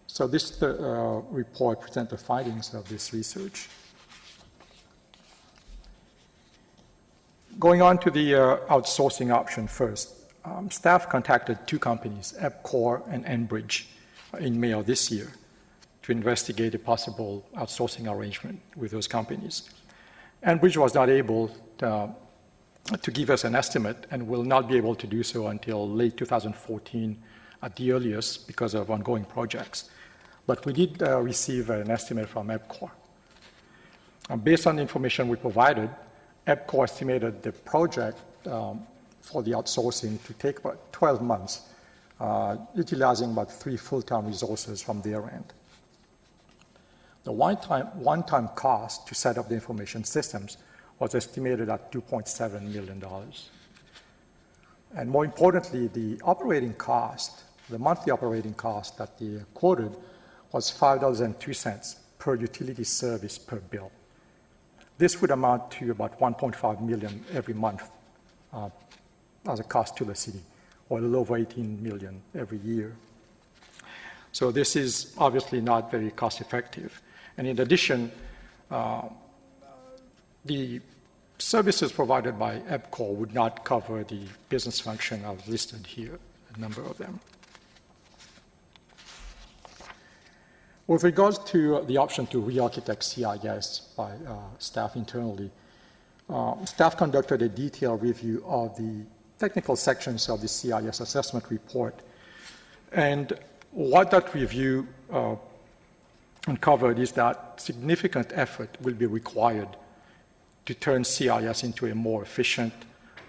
So this report presents the findings of this research. Going on to the outsourcing option first, staff contacted 2 companies, EPCOR and Enbridge, in May of this year to investigate a possible outsourcing arrangement with those companies. Enbridge was not able to give us an estimate and will not be able to do so until late 2014 at the earliest because of ongoing projects. But we did receive an estimate from EPCOR. Based on the information we provided, EPCOR estimated the project for the outsourcing to take about 12 months, utilizing about 3 full-time resources from their end. The one-time cost to set up the information systems was estimated at $2.7 million. And more importantly, the operating cost, the monthly operating cost that they quoted was $5.02 per utility service per bill. This would amount to about $1.5 million every month as a cost to the city, or a little over $18 million every year. So this is obviously not very cost effective. And in addition, the services provided by EPCOR would not cover the business function I've listed here, a number of them. With regards to the option to re-architect CIS by staff internally, staff conducted a detailed review of the technical sections of the CIS assessment report. And what that review uncovered is that significant effort will be required to turn CIS into a more efficient,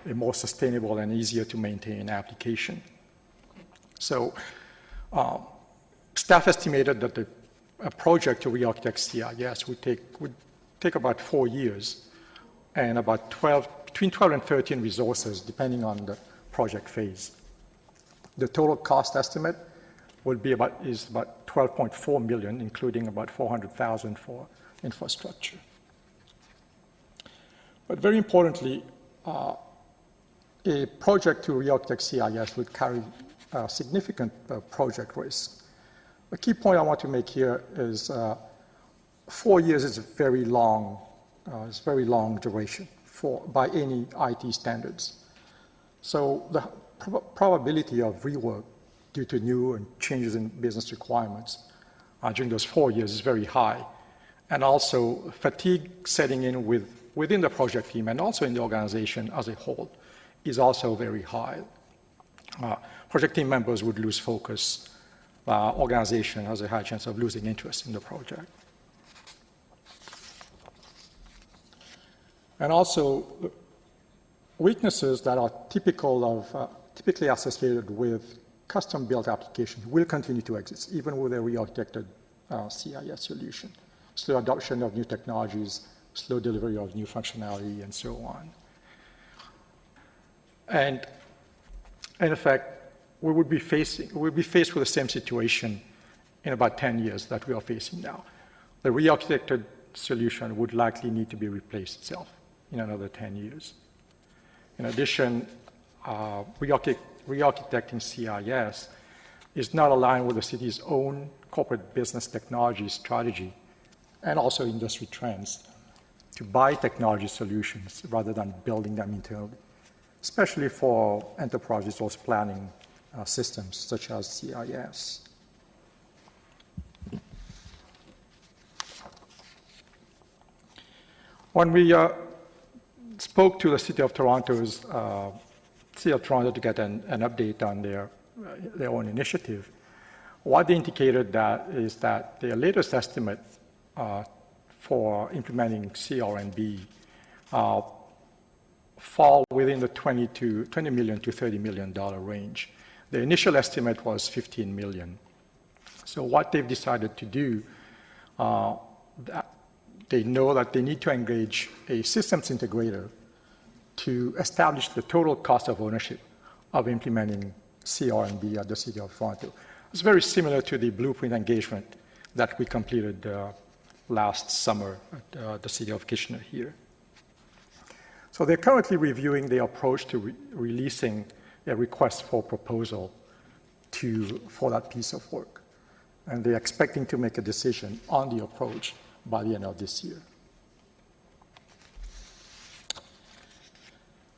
a more sustainable, and easier to maintain application. So staff estimated that a project to re-architect CIS would take about 4 years and about between 12 and 13 resources, depending on the project phase. The total cost estimate is about $12.4 million, including about $400,000 for infrastructure. But very importantly, a project to re-architect CIS would carry significant project risk. A key point I want to make here is 4 years is a very long duration by any IT standards. So the probability of rework due to new and changes in business requirements during those 4 years is very high. And also fatigue setting in within the project team and also in the organization as a whole is also very high. Project team members would lose focus. Organization has a high chance of losing interest in the project. And also weaknesses that are typically associated with custom-built applications will continue to exist, even with a re-architected CIS solution. Slow adoption of new technologies, slow delivery of new functionality, and so on. And in effect, we would be faced with the same situation in about 10 years that we are facing now. The re-architected solution would likely need to be replaced itself in another 10 years. In addition, re-architecting CIS is not aligned with the city's own corporate business technology strategy and also industry trends to buy technology solutions rather than building them internally, especially for enterprise resource planning systems such as CIS. When we spoke to the City of Toronto to get an update on their own initiative, what they indicated is that their latest estimate for implementing CRNB fall within the $20 million to $30 million range. The initial estimate was $15 million. So what they've decided to do, they know that they need to engage a systems integrator to establish the total cost of ownership of implementing CRNB at the City of Toronto. It's very similar to the blueprint engagement that we completed last summer at the City of Kitchener here. So they're currently reviewing the approach to releasing a request for proposal for that piece of work. And they're expecting to make a decision on the approach by the end of this year.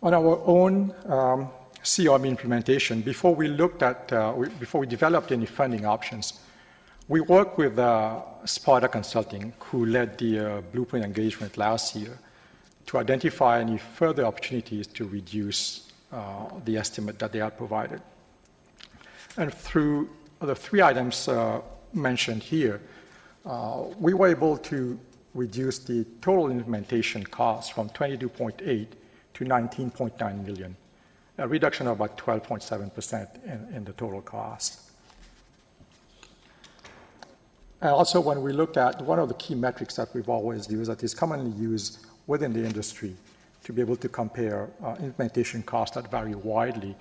On our own CRB implementation, before we developed any funding options, we worked with Sparta Consulting, who led the blueprint engagement last year, to identify any further opportunities to reduce the estimate that they had provided. And through the three items mentioned here, we were able to reduce the total implementation cost from 22.8 to 19.9 million, a reduction of about 12.7% in the total cost. And also, when we looked at one of the key metrics that we've always used, that is commonly used within the industry to be able to compare implementation costs that vary widely,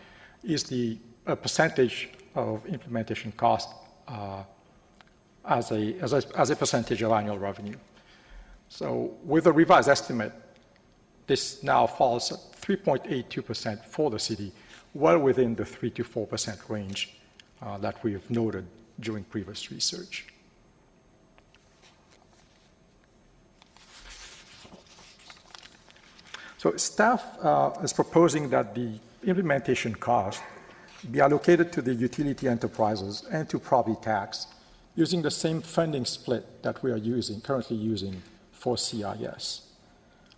is the percentage of implementation cost as a percentage of annual revenue. So with a revised estimate, this now falls at 3.82% for the city, well within the 3 to 4% range that we've noted during previous research. So staff is proposing that the implementation cost be allocated to the utility enterprises and to property tax using the same funding split that we are currently using for CIS.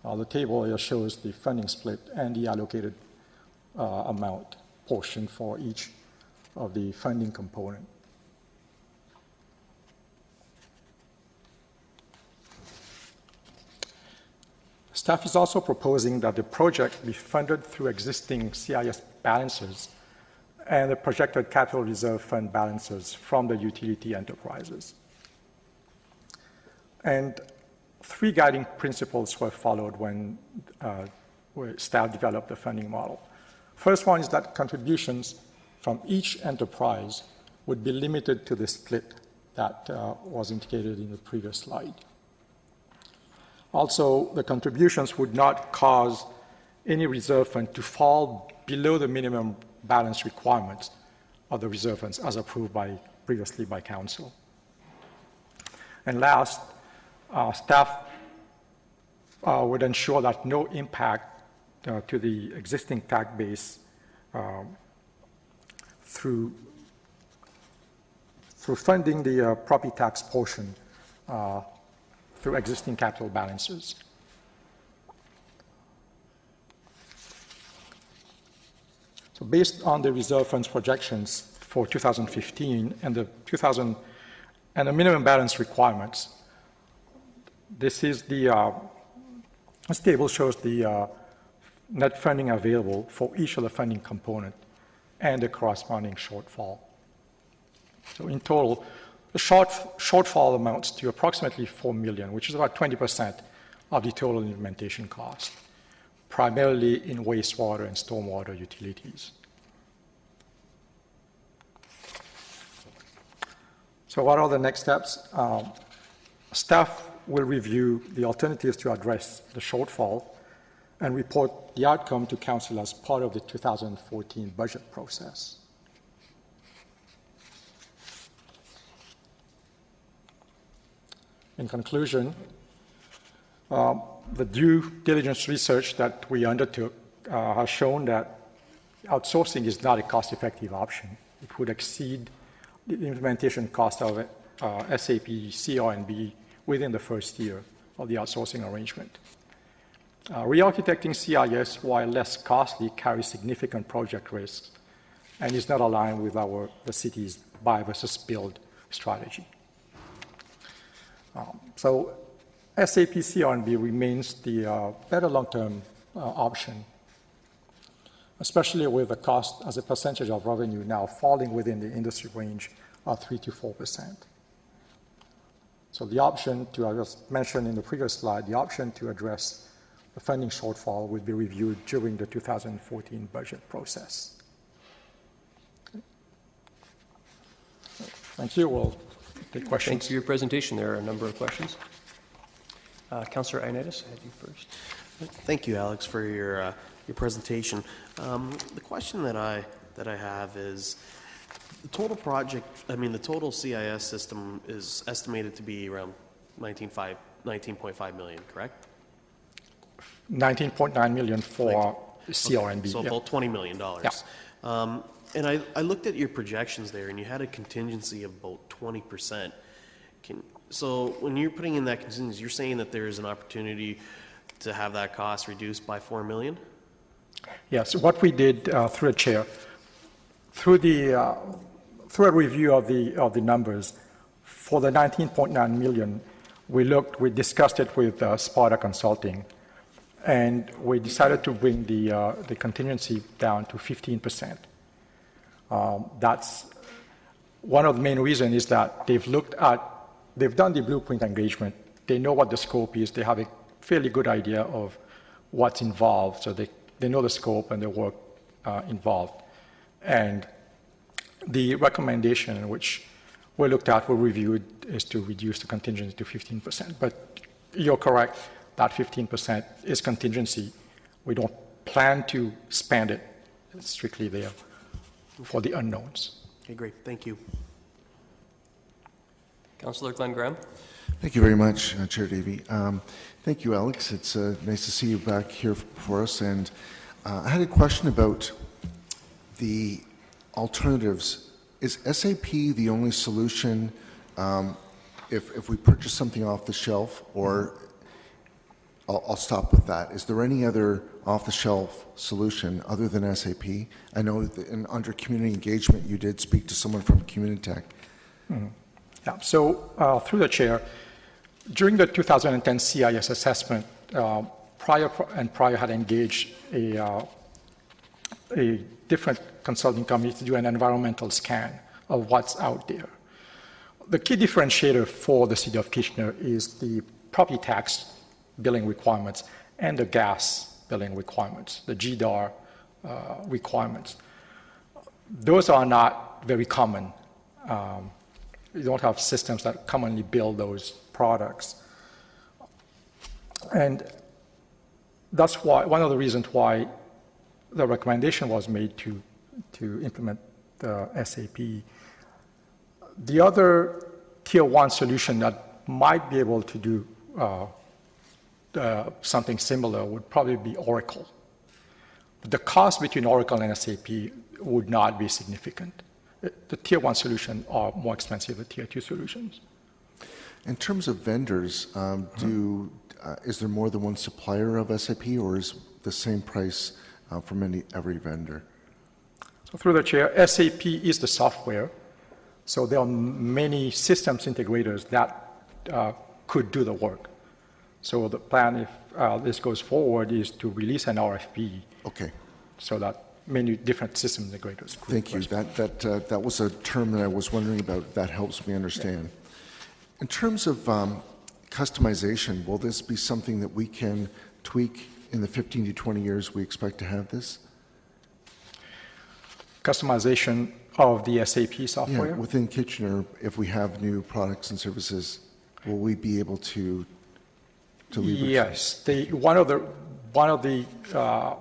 The table here shows the funding split and the allocated amount portion for each of the funding component. Staff is also proposing that the project be funded through existing CIS balances and the projected capital reserve fund balances from the utility enterprises. And three guiding principles were followed when staff developed the funding model. First one is that contributions from each enterprise would be limited to the split that was indicated in the previous slide. Also, the contributions would not cause any reserve fund to fall below the minimum balance requirements of the reserve funds as approved previously by Council. And last, staff would ensure that no impact to the existing tax base through funding the property tax portion through existing capital balances. So based on the reserve funds projections for 2015 and the minimum balance requirements, this table shows the net funding available for each of the funding component and the corresponding shortfall. So in total, the shortfall amounts to approximately $4 million, which is about 20% of the total implementation cost, primarily in wastewater and stormwater utilities. So what are the next steps? Staff will review the alternatives to address the shortfall and report the outcome to Council as part of the 2014 budget process. In conclusion, the due diligence research that we undertook has shown that outsourcing is not a cost-effective option. It would exceed the implementation cost of SAP CRNB within the first year of the outsourcing arrangement. Re-architecting CIS, while less costly, carries significant project risks and is not aligned with the city's buy versus build strategy. So SAP CRNB remains the better long-term option, especially with the cost as a percentage of revenue now falling within the industry range of 3 to 4%. So the option to, as mentioned in the previous slide, the option to address the funding shortfall will be reviewed during the 2014 budget process. Thank you. We'll take questions. Thanks for your presentation. There are a number of questions. Councillor Ioannidis, I had you first. Thank you, Alex, for your presentation. The question that I have is the total project. I mean, the total CIS system is estimated to be around 19.5 million, correct? 19.9 million for CRNB. Okay, so about $20 million. Yeah. And I looked at your projections there, and you had a contingency of about 20%. So when you're putting in that contingency, you're saying that there is an opportunity to have that cost reduced by $4 million? Yes. What we did through a chair, through a review of the numbers for the 19.9 million, we discussed it with Sparta Consulting, and we decided to bring the contingency down to 15%. That's one of the main reasons is that they've done the blueprint engagement. They know what the scope is. They have a fairly good idea of what's involved, so they know the scope and the work involved. And the recommendation which we looked at, we reviewed, is to reduce the contingency to 15%. But you're correct, that 15% is contingency. We don't plan to spend it. It's strictly there for the unknowns. Okay, great. Thank you. Councillor Glenn Graham. Thank you very much, Chair Davey. Thank you, Alex. It's nice to see you back here for us. And I had a question about the alternatives. Is SAP the only solution if we purchase something off the shelf, or I'll stop with that. Is there any other off-the-shelf solution other than SAP? I know that under community engagement, you did speak to someone from Communitech. Mm-hmm. Yeah. So through the chair, during the 2010 CIS assessment, Prior had engaged a different consulting company to do an environmental scan of what's out there. The key differentiator for the City of Kitchener is the property tax billing requirements and the gas billing requirements, the GDAR requirements. Those are not very common. You don't have systems that commonly bill those products. And that's why one of the reasons why the recommendation was made to implement the SAP. The other tier one solution that might be able to do something similar would probably be Oracle. The cost between Oracle and SAP would not be significant. The tier one solutions are more expensive than tier two solutions. In terms of vendors, is there more than one supplier of SAP, or is the same price from every vendor? So through the chair, SAP is the software. So there are many systems integrators that could do the work. So the plan, if this goes forward, is to release an RFP. Okay. So that many different system integrators could. Thank you. That was a term that I was wondering about. That helps me understand. Yeah. In terms of customization, will this be something that we can tweak in the 15 to 20 years we expect to have this? Customization of the SAP software? Yeah, within Kitchener, if we have new products and services, will we be able to leverage? Yes. One of the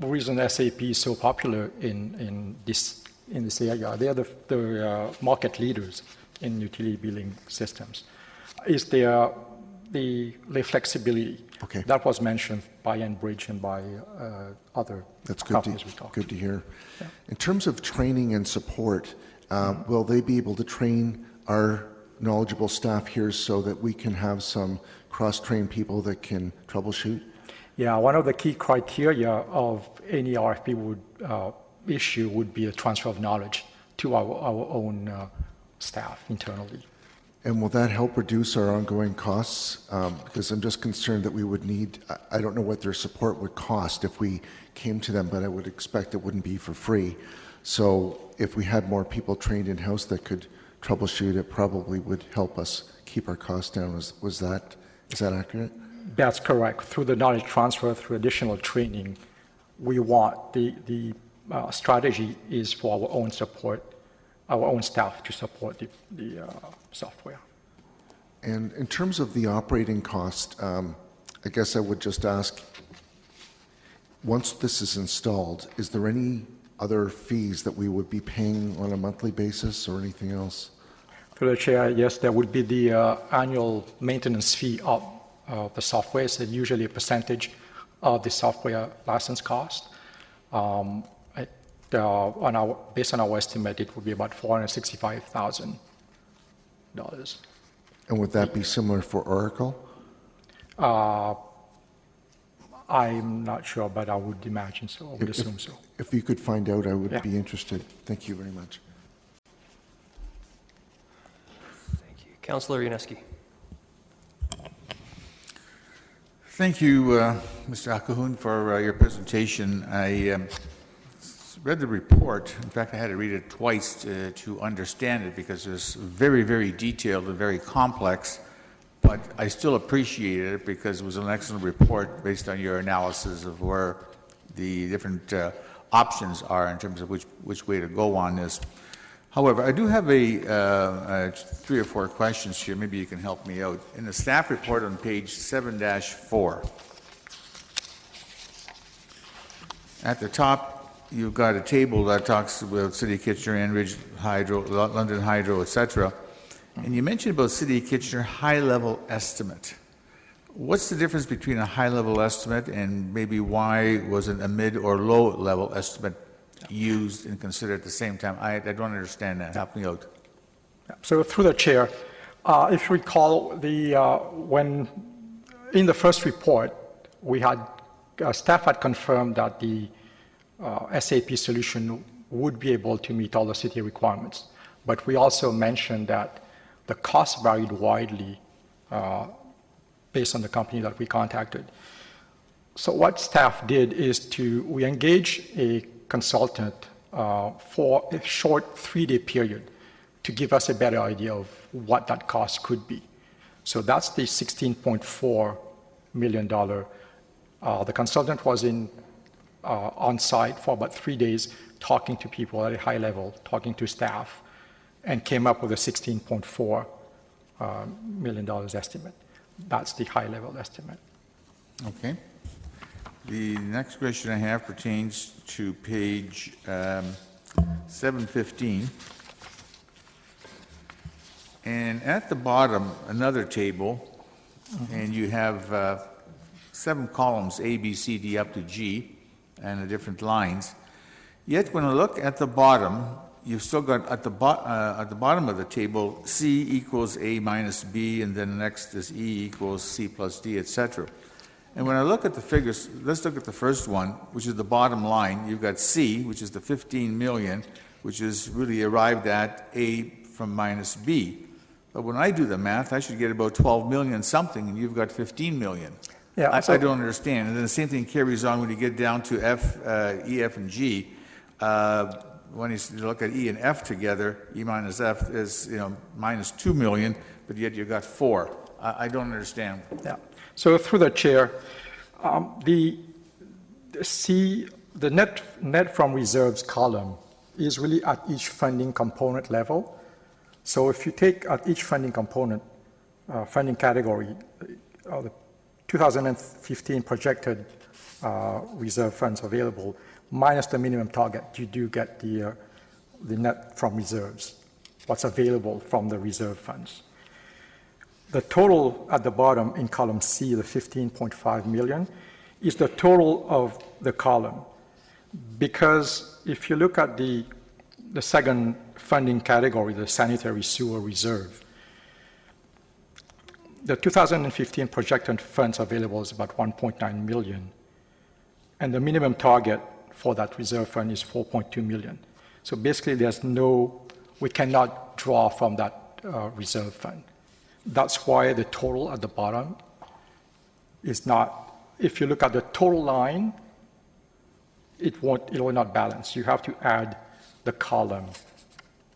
reason SAP is so popular in this area, they are the market leaders in utility billing systems, is the flexibility. Okay. That was mentioned by Enbridge and by other companies we talked. Good to hear. Yeah. In terms of training and support, will they be able to train our knowledgeable staff here so that we can have some cross-trained people that can troubleshoot? Yeah, one of the key criteria of any RFP would issue would be a transfer of knowledge to our own staff internally. And will that help reduce our ongoing costs? Because I'm just concerned that we would need, I don't know what their support would cost if we came to them, but I would expect it wouldn't be for free. So if we had more people trained in-house that could troubleshoot, it probably would help us keep our costs down. Is that accurate? That's correct. Through the knowledge transfer, through additional training, we want the strategy is for our own support, our own staff to support the software. And in terms of the operating cost, I guess I would just ask, once this is installed, is there any other fees that we would be paying on a monthly basis or anything else? Through the chair, yes, there would be the annual maintenance fee of the software. It's usually a percentage of the software license cost. Based on our estimate, it would be about $465,000. And would that be similar for Oracle? I'm not sure, but I would imagine so. I would assume so. If you could find out, I would be interested. Thank you very much. Thank you. Councillor Yaneski. Thank you, Mr. Akahoon, for your presentation. I read the report. In fact, I had to read it twice to understand it because it's very, very detailed and very complex. But I still appreciated it because it was an excellent report based on your analysis of where the different options are in terms of which way to go on this. However, I do have 3 or 4 questions here. Maybe you can help me out. In the staff report on page 7-4, at the top, you've got a table that talks about City of Kitchener, Enbridge Hydro, London Hydro, etc. And you mentioned about City of Kitchener high-level estimate. What's the difference between a high-level estimate and maybe why wasn't a mid or low-level estimate used and considered at the same time? I don't understand that. Help me out. So through the chair, if you recall, when in the first report, we had staff had confirmed that the SAP solution would be able to meet all the city requirements. But we also mentioned that the cost varied widely based on the company that we contacted. So what staff did is we engaged a consultant for a short 3-day period to give us a better idea of what that cost could be. So that's the $16.4 million. The consultant was on site for about 3 days, talking to people at a high level, talking to staff, and came up with a $16.4 million estimate. That's the high level estimate. Okay. The next question I have pertains to page 715. And at the bottom, another table, and you have 7 columns, A, B, C, D, up to G, and the different lines. Yet when I look at the bottom, you've still got at the bottom of the table, C equals A minus B, and then the next is E equals C plus D, etc. And when I look at the figures, let's look at the first one, which is the bottom line. You've got C, which is the 15 million, which is really arrived at A from minus B. But when I do the math, I should get about 12 million something, and you've got 15 million. Yeah, I don't understand. And then the same thing carries on when you get down to F, E, F, and G. When you look at E and F together, E minus F is minus 2 million, but yet you got 4. I don't understand. Yeah. So through the chair, the net from reserves column is really at each funding component level. So if you take at each funding component, funding category, the 2015 projected reserve funds available minus the minimum target, you do get the net from reserves, what's available from the reserve funds. The total at the bottom in column C, the 15.5 million, is the total of the column. Because if you look at the second funding category, the sanitary sewer reserve, the 2015 projected funds available is about 1.9 million, and the minimum target for that reserve fund is 4.2 million. So basically, we cannot draw from that reserve fund. That's why the total at the bottom is not, if you look at the total line, it will not balance. You have to add the column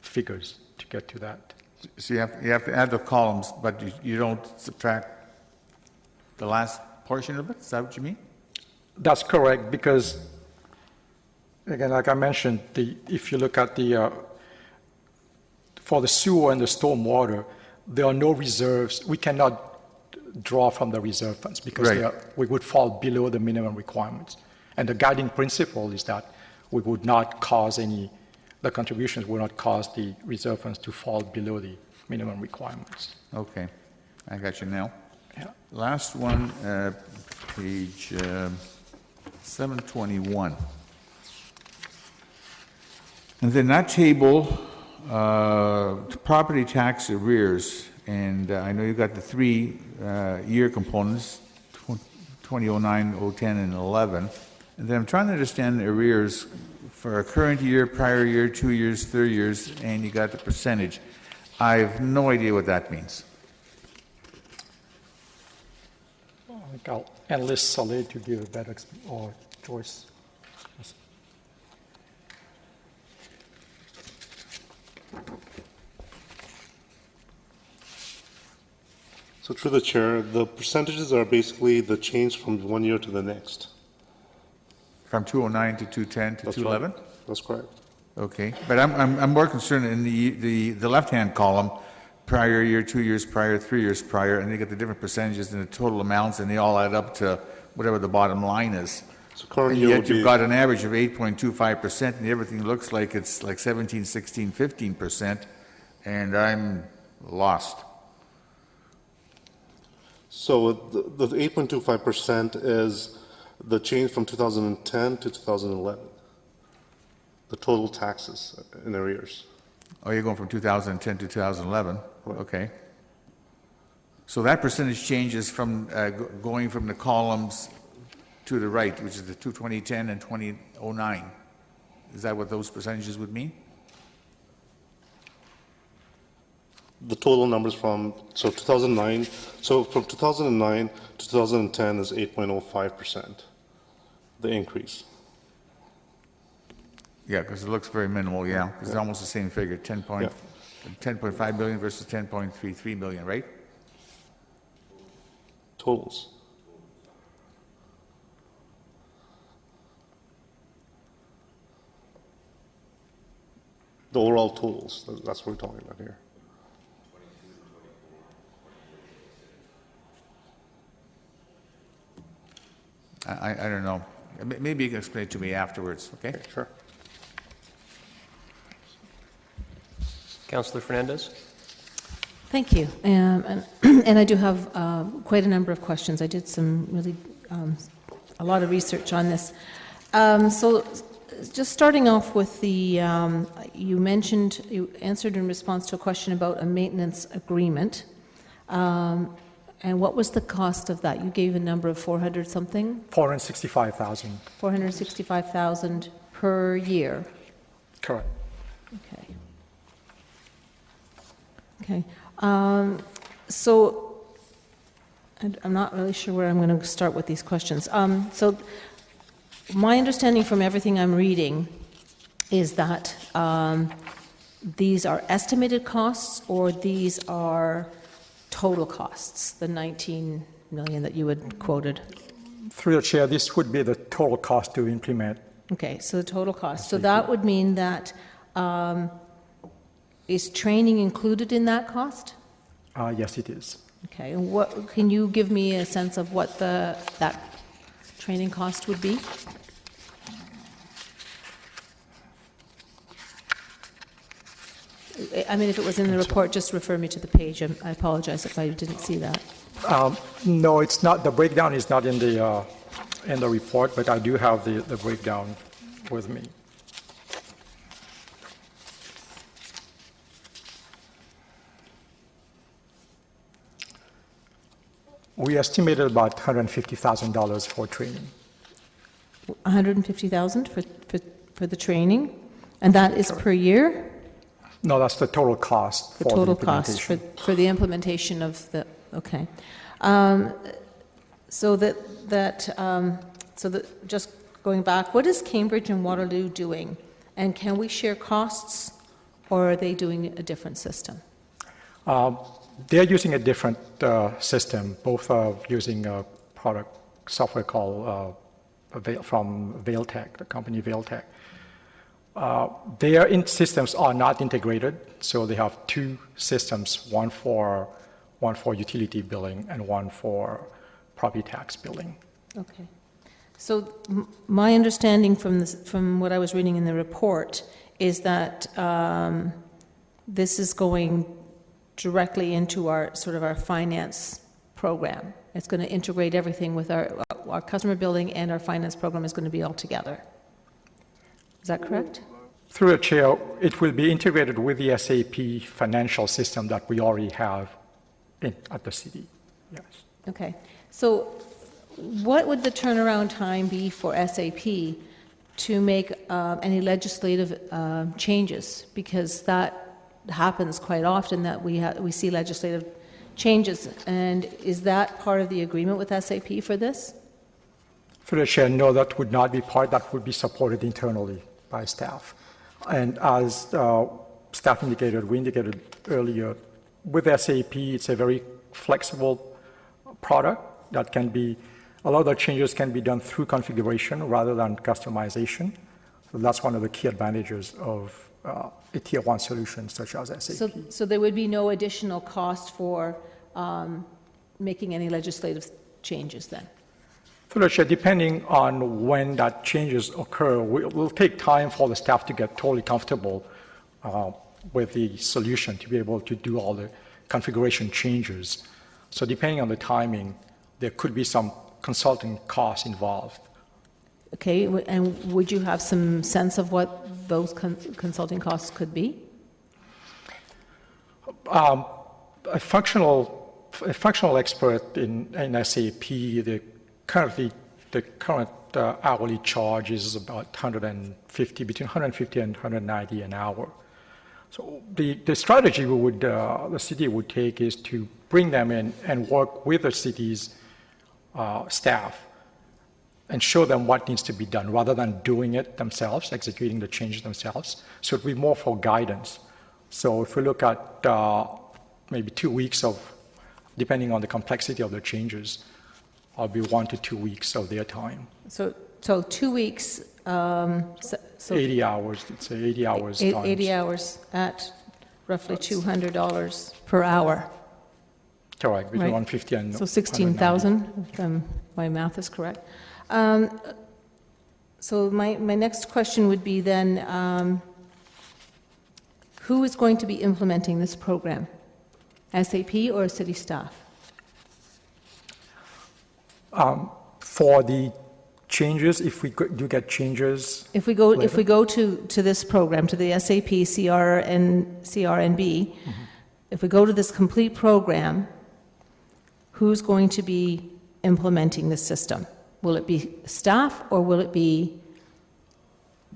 figures to get to that. So you have to add the columns, but you don't subtract the last portion of it? Is that what you mean? That's correct, because, again, like I mentioned, if you look at for the sewer and the stormwater, there are no reserves. We cannot draw from the reserve funds because we would fall below the minimum requirements. And the guiding principle is that we would not cause the contributions will not cause the reserve funds to fall below the minimum requirements. Okay, I got you now. Yeah. Last one, page 721. And then that table, property tax arrears, and I know you've got the 3-year components, 2009, 010, and 11. And then I'm trying to understand the arrears for a current year, prior year, 2 years, 3 years, and you got the percentage. I have no idea what that means. I think I'll enlist Saleh to give a better or Joyce. So through the chair, the percentages are basically the change from one year to the next. From 209 to 210 to 211? Right. That's correct. Okay, but I'm more concerned in the left-hand column, prior year, 2 years prior, 3 years prior, and they get the different percentages and the total amounts, and they all add up to whatever the bottom line is. So current and year yet would you've be got an average of 8.25%, and everything looks like it's like 17, 16, 15%, and I'm lost. So the 8.25% is the change from 2010 to 2011. The total taxes in arrears. Oh, you're going from 2010 to 2011? Right. Okay. So that percentage changes from going from the columns to the right, which is the 2010 and 2009. Is that what those percentages would mean? The total numbers from 2009. So from 2009 to 2010 is 8.05%. The increase. Yeah, because it looks very minimal, yeah, because it's almost the same figure, 10.5 billion versus 10.33 billion, right? Totals. The overall totals, that's what we're talking about here. I don't know. Maybe you can explain it to me afterwards, okay? Sure. Councillor Fernandez? Thank you. And I do have quite a number of questions. I did some really, a lot of research on this. So just starting off with you answered in response to a question about a maintenance agreement. And what was the cost of that? You gave a number of 400 something? 465,000. 465,000 per year. Correct. Okay. Okay. So I'm not really sure where I'm going to start with these questions. So my understanding from everything I'm reading is that these are estimated costs or these are total costs, the 19 million that you had quoted? Through the chair, this would be the total cost to implement. Okay, so the total cost. So that would mean that is training included in that cost? Yes, it is. Okay, and what can you give me a sense of what that training cost would be? I mean, if it was in the report, just refer me to the page. I apologize if I didn't see that. No, it's not. The breakdown is not in the report, but I do have the breakdown with me. We estimated about $150,000 for training. $150,000 for the training, and that is per year? No, that's the total cost The for total the cost implementation. for the implementation of the, okay. So that, just going back, what is Cambridge and Waterloo doing? And can we share costs, or are they doing a different system? They're using a different system. Both are using a product software called from Vailtech, the company Vailtech. Their systems are not integrated, so they have two systems, one for utility billing and one for property tax billing. Okay. So my understanding from what I was reading in the report is that this is going directly into our sort of our finance program. It's going to integrate everything with our customer billing, and our finance program is going to be all together. Is that correct? Through the chair, it will be integrated with the SAP financial system that we already have at the city. Yes. Okay. So what would the turnaround time be for SAP to make any legislative changes? Because that happens quite often, that we see legislative changes. And is that part of the agreement with SAP for this? Through the chair, no, that would not be part. That would be supported internally by staff. And as staff indicated, we indicated earlier, with SAP, it's a very flexible product that can be, a lot of the changes can be done through configuration rather than customization. So that's one of the key advantages of a tier one solution such as SAP. So there would be no additional cost for making any legislative changes then? Depending on when that changes occur, it will take time for the staff to get totally comfortable with the solution to be able to do all the configuration changes. So depending on the timing, there could be some consulting costs involved. Okay, and would you have some sense of what those consulting costs could be? A functional expert in SAP, the current hourly charge is about between 150 and 190 an hour. So the strategy the city would take is to bring them in and work with the city's staff and show them what needs to be done rather than doing it themselves, executing the changes themselves. So it would be more for guidance. So if we look at maybe 2 weeks depending on the complexity of the changes, I'll be 1 to 2 weeks of their time. So 2 weeks. 80 hours, let's say 80 hours. 80 hours at roughly $200 per hour. Correct, between Right. 150 and So 16,000, if my math is correct. So my next question would be then, who is going to be implementing this program? SAP or city staff? For the changes, if we do get changes. If we go to this program, to the SAP CRNB, if we go to this complete program, who's going to be implementing this system? Will it be staff, or will it be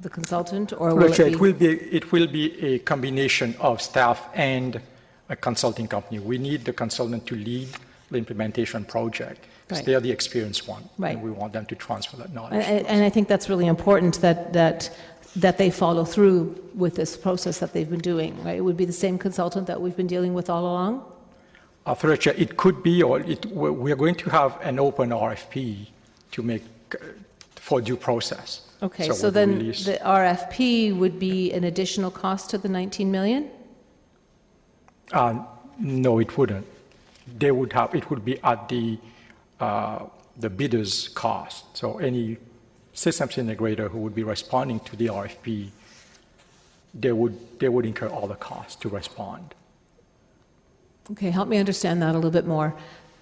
the consultant, or will it be? It will be a combination of staff and a consulting company. We need the consultant to lead the implementation project, because they're the experienced one. Right. And we want them to transfer that knowledge. And I think that's really important that they follow through with this process that they've been doing, right? It would be the same consultant that we've been dealing with all along? It could be, or we're going to have an open RFP to make for due process. Okay, so then the RFP would be an additional cost to the 19 million? No, it wouldn't. It would be at the bidder's cost. So any systems integrator who would be responding to the RFP, they would incur all the costs to respond. Okay, help me understand that a little bit more.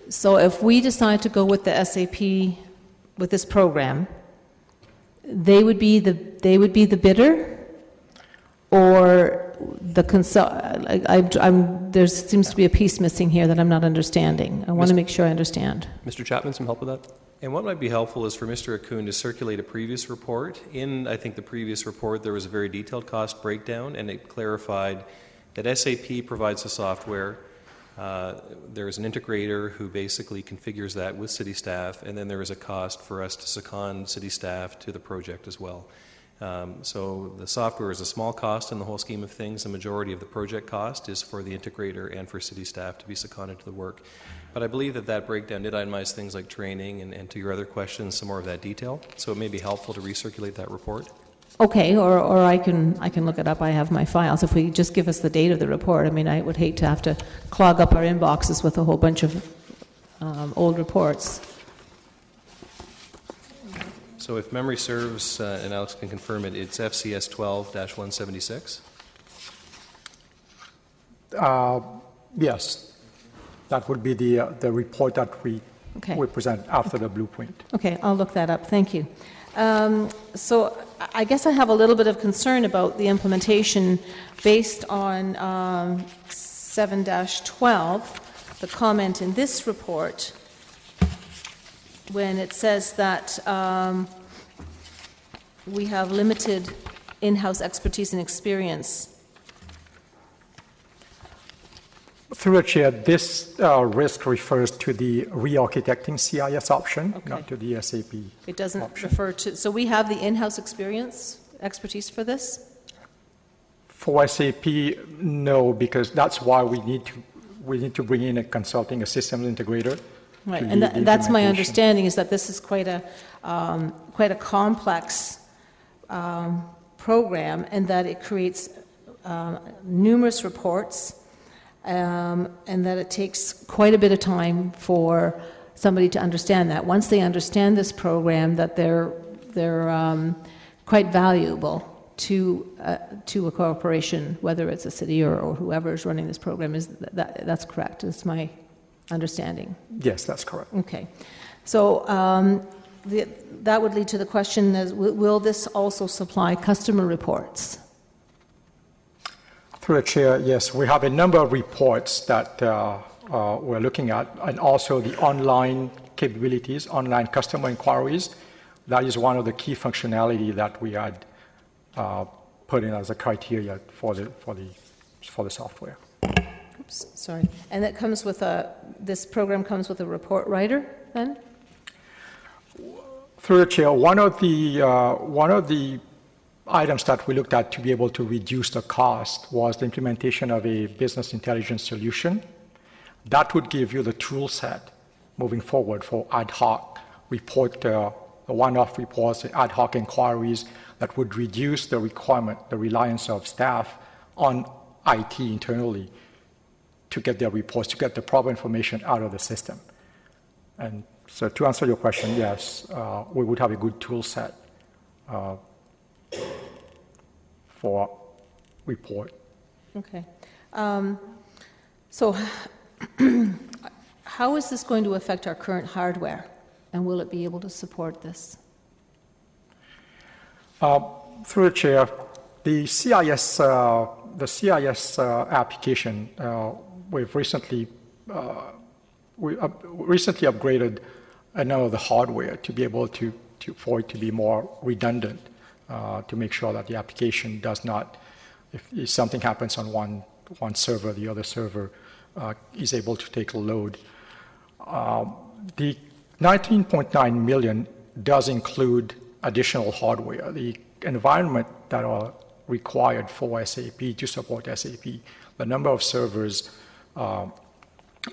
So if we decide to go with the SAP, with this program, they would be the bidder, or there seems to be a piece missing here that I'm not understanding. I want to make sure I understand. Mr. Chapman, some help with that? And what might be helpful is for Mr. Akun to circulate a previous report. In, I think, the previous report, there was a very detailed cost breakdown, and it clarified that SAP provides the software. There is an integrator who basically configures that with city staff, and then there is a cost for us to second city staff to the project as well. So the software is a small cost in the whole scheme of things. The majority of the project cost is for the integrator and for city staff to be seconded to the work. But I believe that that breakdown did itemize things like training and to your other questions, some more of that detail. So it may be helpful to recirculate that report. Okay, or I can look it up. I have my files. If we just give us the date of the report, I mean, I would hate to have to clog up our inboxes with a whole bunch of old reports. So if memory serves, and Alex can confirm it, it's FCS 12-176? Yes, that would be the report that we present after the blueprint. Okay, I'll look that up. Thank you. So I guess I have a little bit of concern about the implementation based on 7-12, the comment in this report, when it says that we have limited in-house expertise and experience. Through the chair, this risk refers to the re-architecting CIS option, not to the SAP. It doesn't refer to, so we have the in-house expertise for this? For SAP, no, because that's why we need to bring in a systems integrator. Right, and that's my understanding, is that this is quite a complex program, and that it creates numerous reports, and that it takes quite a bit of time for somebody to understand that. Once they understand this program, that they're quite valuable to a corporation, whether it's a city or whoever is running this program. That's correct? That's my understanding. Yes, that's correct. Okay. So that would lead to the question, will this also supply customer reports? Through the chair, yes, we have a number of reports that we're looking at, and also the online capabilities, online customer inquiries. That is one of the key functionality that we had put in as a criteria for the software. Oops, sorry. And that comes with this program comes with a report writer, then? Through the chair, one of the items that we looked at to be able to reduce the cost was the implementation of a business intelligence solution. That would give you the tool set moving forward for ad hoc report, the one-off reports, the ad hoc inquiries that would reduce the reliance of staff on IT internally to get their reports, to get the proper information out of the system. And so to answer your question, yes, we would have a good tool set for report. Okay. So how is this going to affect our current hardware, and will it be able to support this? Through the chair, the CIS application, we've recently upgraded a number of the hardware to be able for it to be more redundant, to make sure that the application does not, if something happens on one server, the other server is able to take a load. The 19.9 million does include additional hardware. The environment that are required for SAP to support SAP, the number of servers are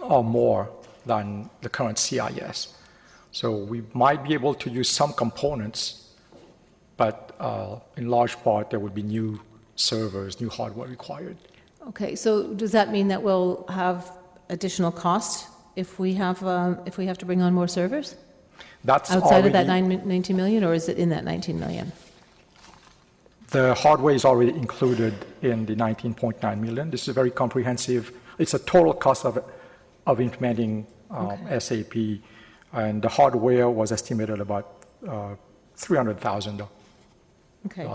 more than the current CIS. So we might be able to use some components, but in large part there would be new servers, new hardware required. Okay, so does that mean that we'll have additional cost if we have to bring on more servers? That's outside of that 19 million, or is it in that 19 million? The hardware is already included in the 19.9 million. This is very comprehensive. It's a total cost of implementing SAP, and the hardware was estimated about $300,000. Okay.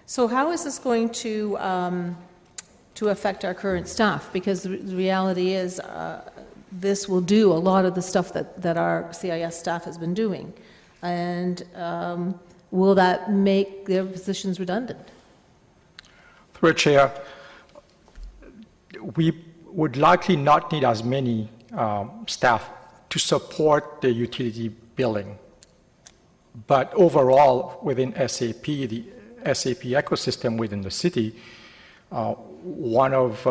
So how is this going to to affect our current staff, because the reality is this will do a lot of the stuff that our CIS staff has been doing. And will that make their positions redundant? Through the chair, we would likely not need as many staff to support the utility billing. But overall, within SAP, the SAP ecosystem within the city, one of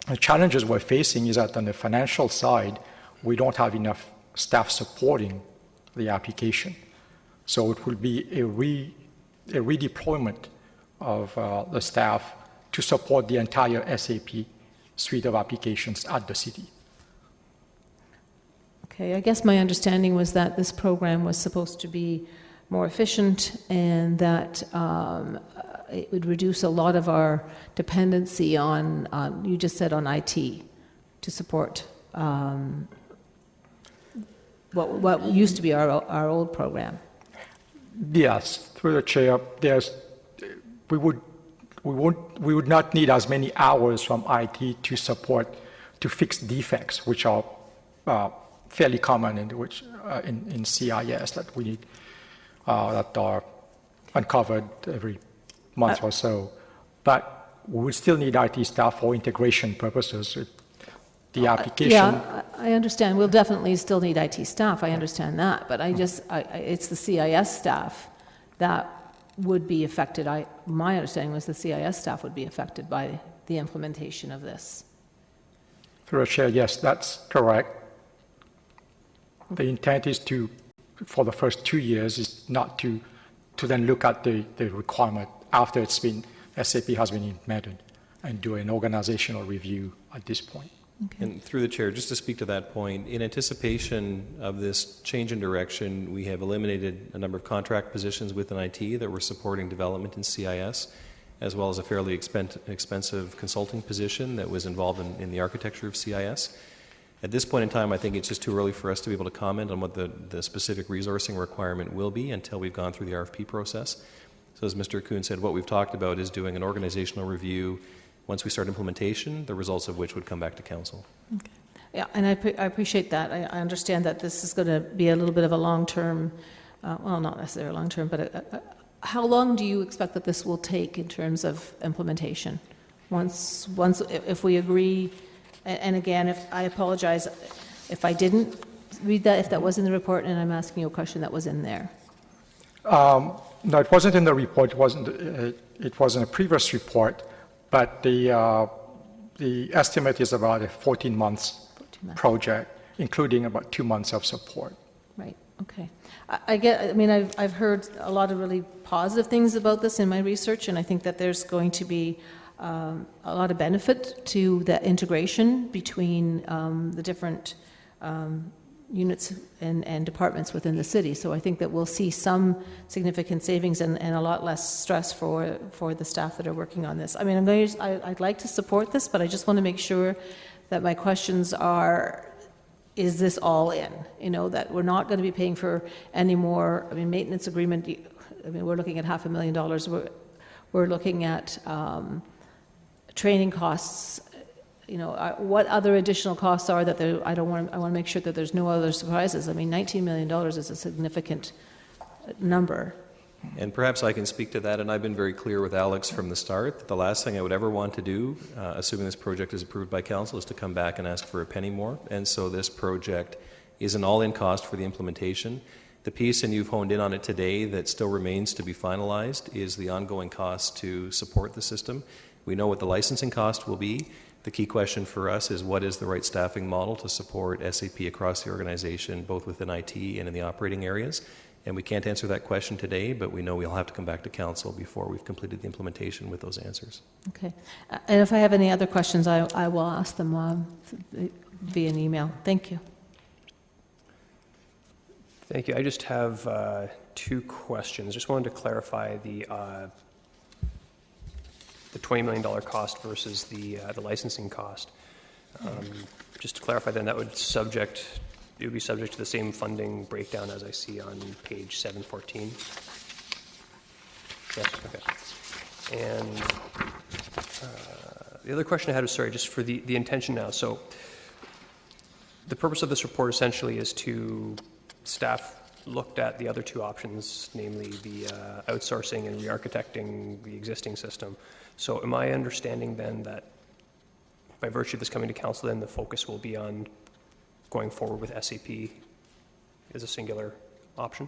the challenges we're facing is that on the financial side, we don't have enough staff supporting the application. So it will be a redeployment of the staff to support the entire SAP suite of applications at the city. Okay, I guess my understanding was that this program was supposed to be more efficient and that it would reduce a lot of our dependency on you just said on IT to support what used to be our old program. Yes, through the chair, we would not need as many hours from IT to fix defects, which are fairly common in CIS that we need that are uncovered every month or so. But we would still need IT staff for integration purposes. The application. Yeah, I understand. We'll definitely still need IT staff. I understand that, but it's the CIS staff that would be affected. My understanding was the CIS staff would be affected by the implementation of this. Through the chair, yes, that's correct. The intent is for the first 2 years, is not to then look at the requirement after SAP has been implemented and do an organizational review at this point. Okay. And through the chair, just to speak to that point, in anticipation of this change in direction, we have eliminated a number of contract positions within IT that were supporting development in CIS, as well as a fairly expensive consulting position that was involved in the architecture of CIS. At this point in time, I think it's just too early for us to be able to comment on what the specific resourcing requirement will be until we've gone through the RFP process. So as Mr. Kuhn said, what we've talked about is doing an organizational review once we start implementation, the results of which would come back to council. Okay. Yeah, and I appreciate that. I understand that this is going to be a little bit of a long-term, well, not necessarily long-term, but how long do you expect that this will take in terms of implementation? Once, if we agree, and again, I apologize if I didn't read that, if that was in the report, and I'm asking you a question that was in there. No, it wasn't in the report. It was in a previous report. But the estimate is about a 14 months project, including about 2 months of support. Right. Okay. I've heard a lot of really positive things about this in my research, and I think that there's going to be a lot of benefit to the integration between the different units and departments within the city. So I think that we'll see some significant savings and a lot less stress for the staff that are working on this. I mean, I'd like to support this, but I just want to make sure that my questions are, is this all in? You know, that we're not going to be paying for any more, maintenance agreement, we're looking at $500,000. We're looking at training costs. You know, what other additional costs are that I want to make sure that there's no other surprises. I mean, $19 million is a significant number. And perhaps I can speak to that, and I've been very clear with Alex from the start that the last thing I would ever want to do, assuming this project is approved by council, is to come back and ask for a penny more. And so this project is an all-in cost for the implementation. The piece, and you've honed in on it today, that still remains to be finalized is the ongoing cost to support the system. We know what the licensing cost will be. The key question for us is what is the right staffing model to support SAP across the organization, both within IT and in the operating areas. And we can't answer that question today, but we know we'll have to come back to council before we've completed the implementation with those answers. Okay. And if I have any other questions, I will ask them via an email. Thank you. Thank you. I just have 2 questions. Just wanted to clarify the $20 million cost versus the licensing cost. Just to clarify, then that would be subject to the same funding breakdown as I see on page 714. Yes. Okay. And The other question I had was, sorry, just for the intention now. So the purpose of this report essentially is to, staff looked at the other two options, namely the outsourcing and re-architecting the existing system. So am I understanding then that by virtue of this coming to council, then the focus will be on going forward with SAP as a singular option?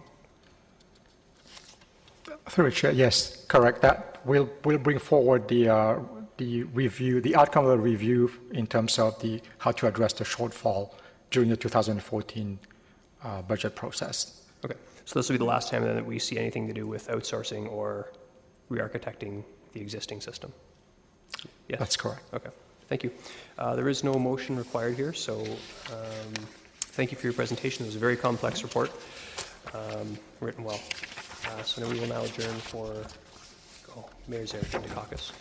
Through the chair, yes, correct. That we'll bring forward the review, the outcome of the review in terms of how to address the shortfall during the 2014 budget process. Okay, so this will be the last time then that we see anything to do with outsourcing or re-architecting the existing system? Yes? That's correct. Okay, thank you. There is no motion required here, so thank you for your presentation. It was a very complex report, written well. So now we will now adjourn for Mayor's Eric into caucus.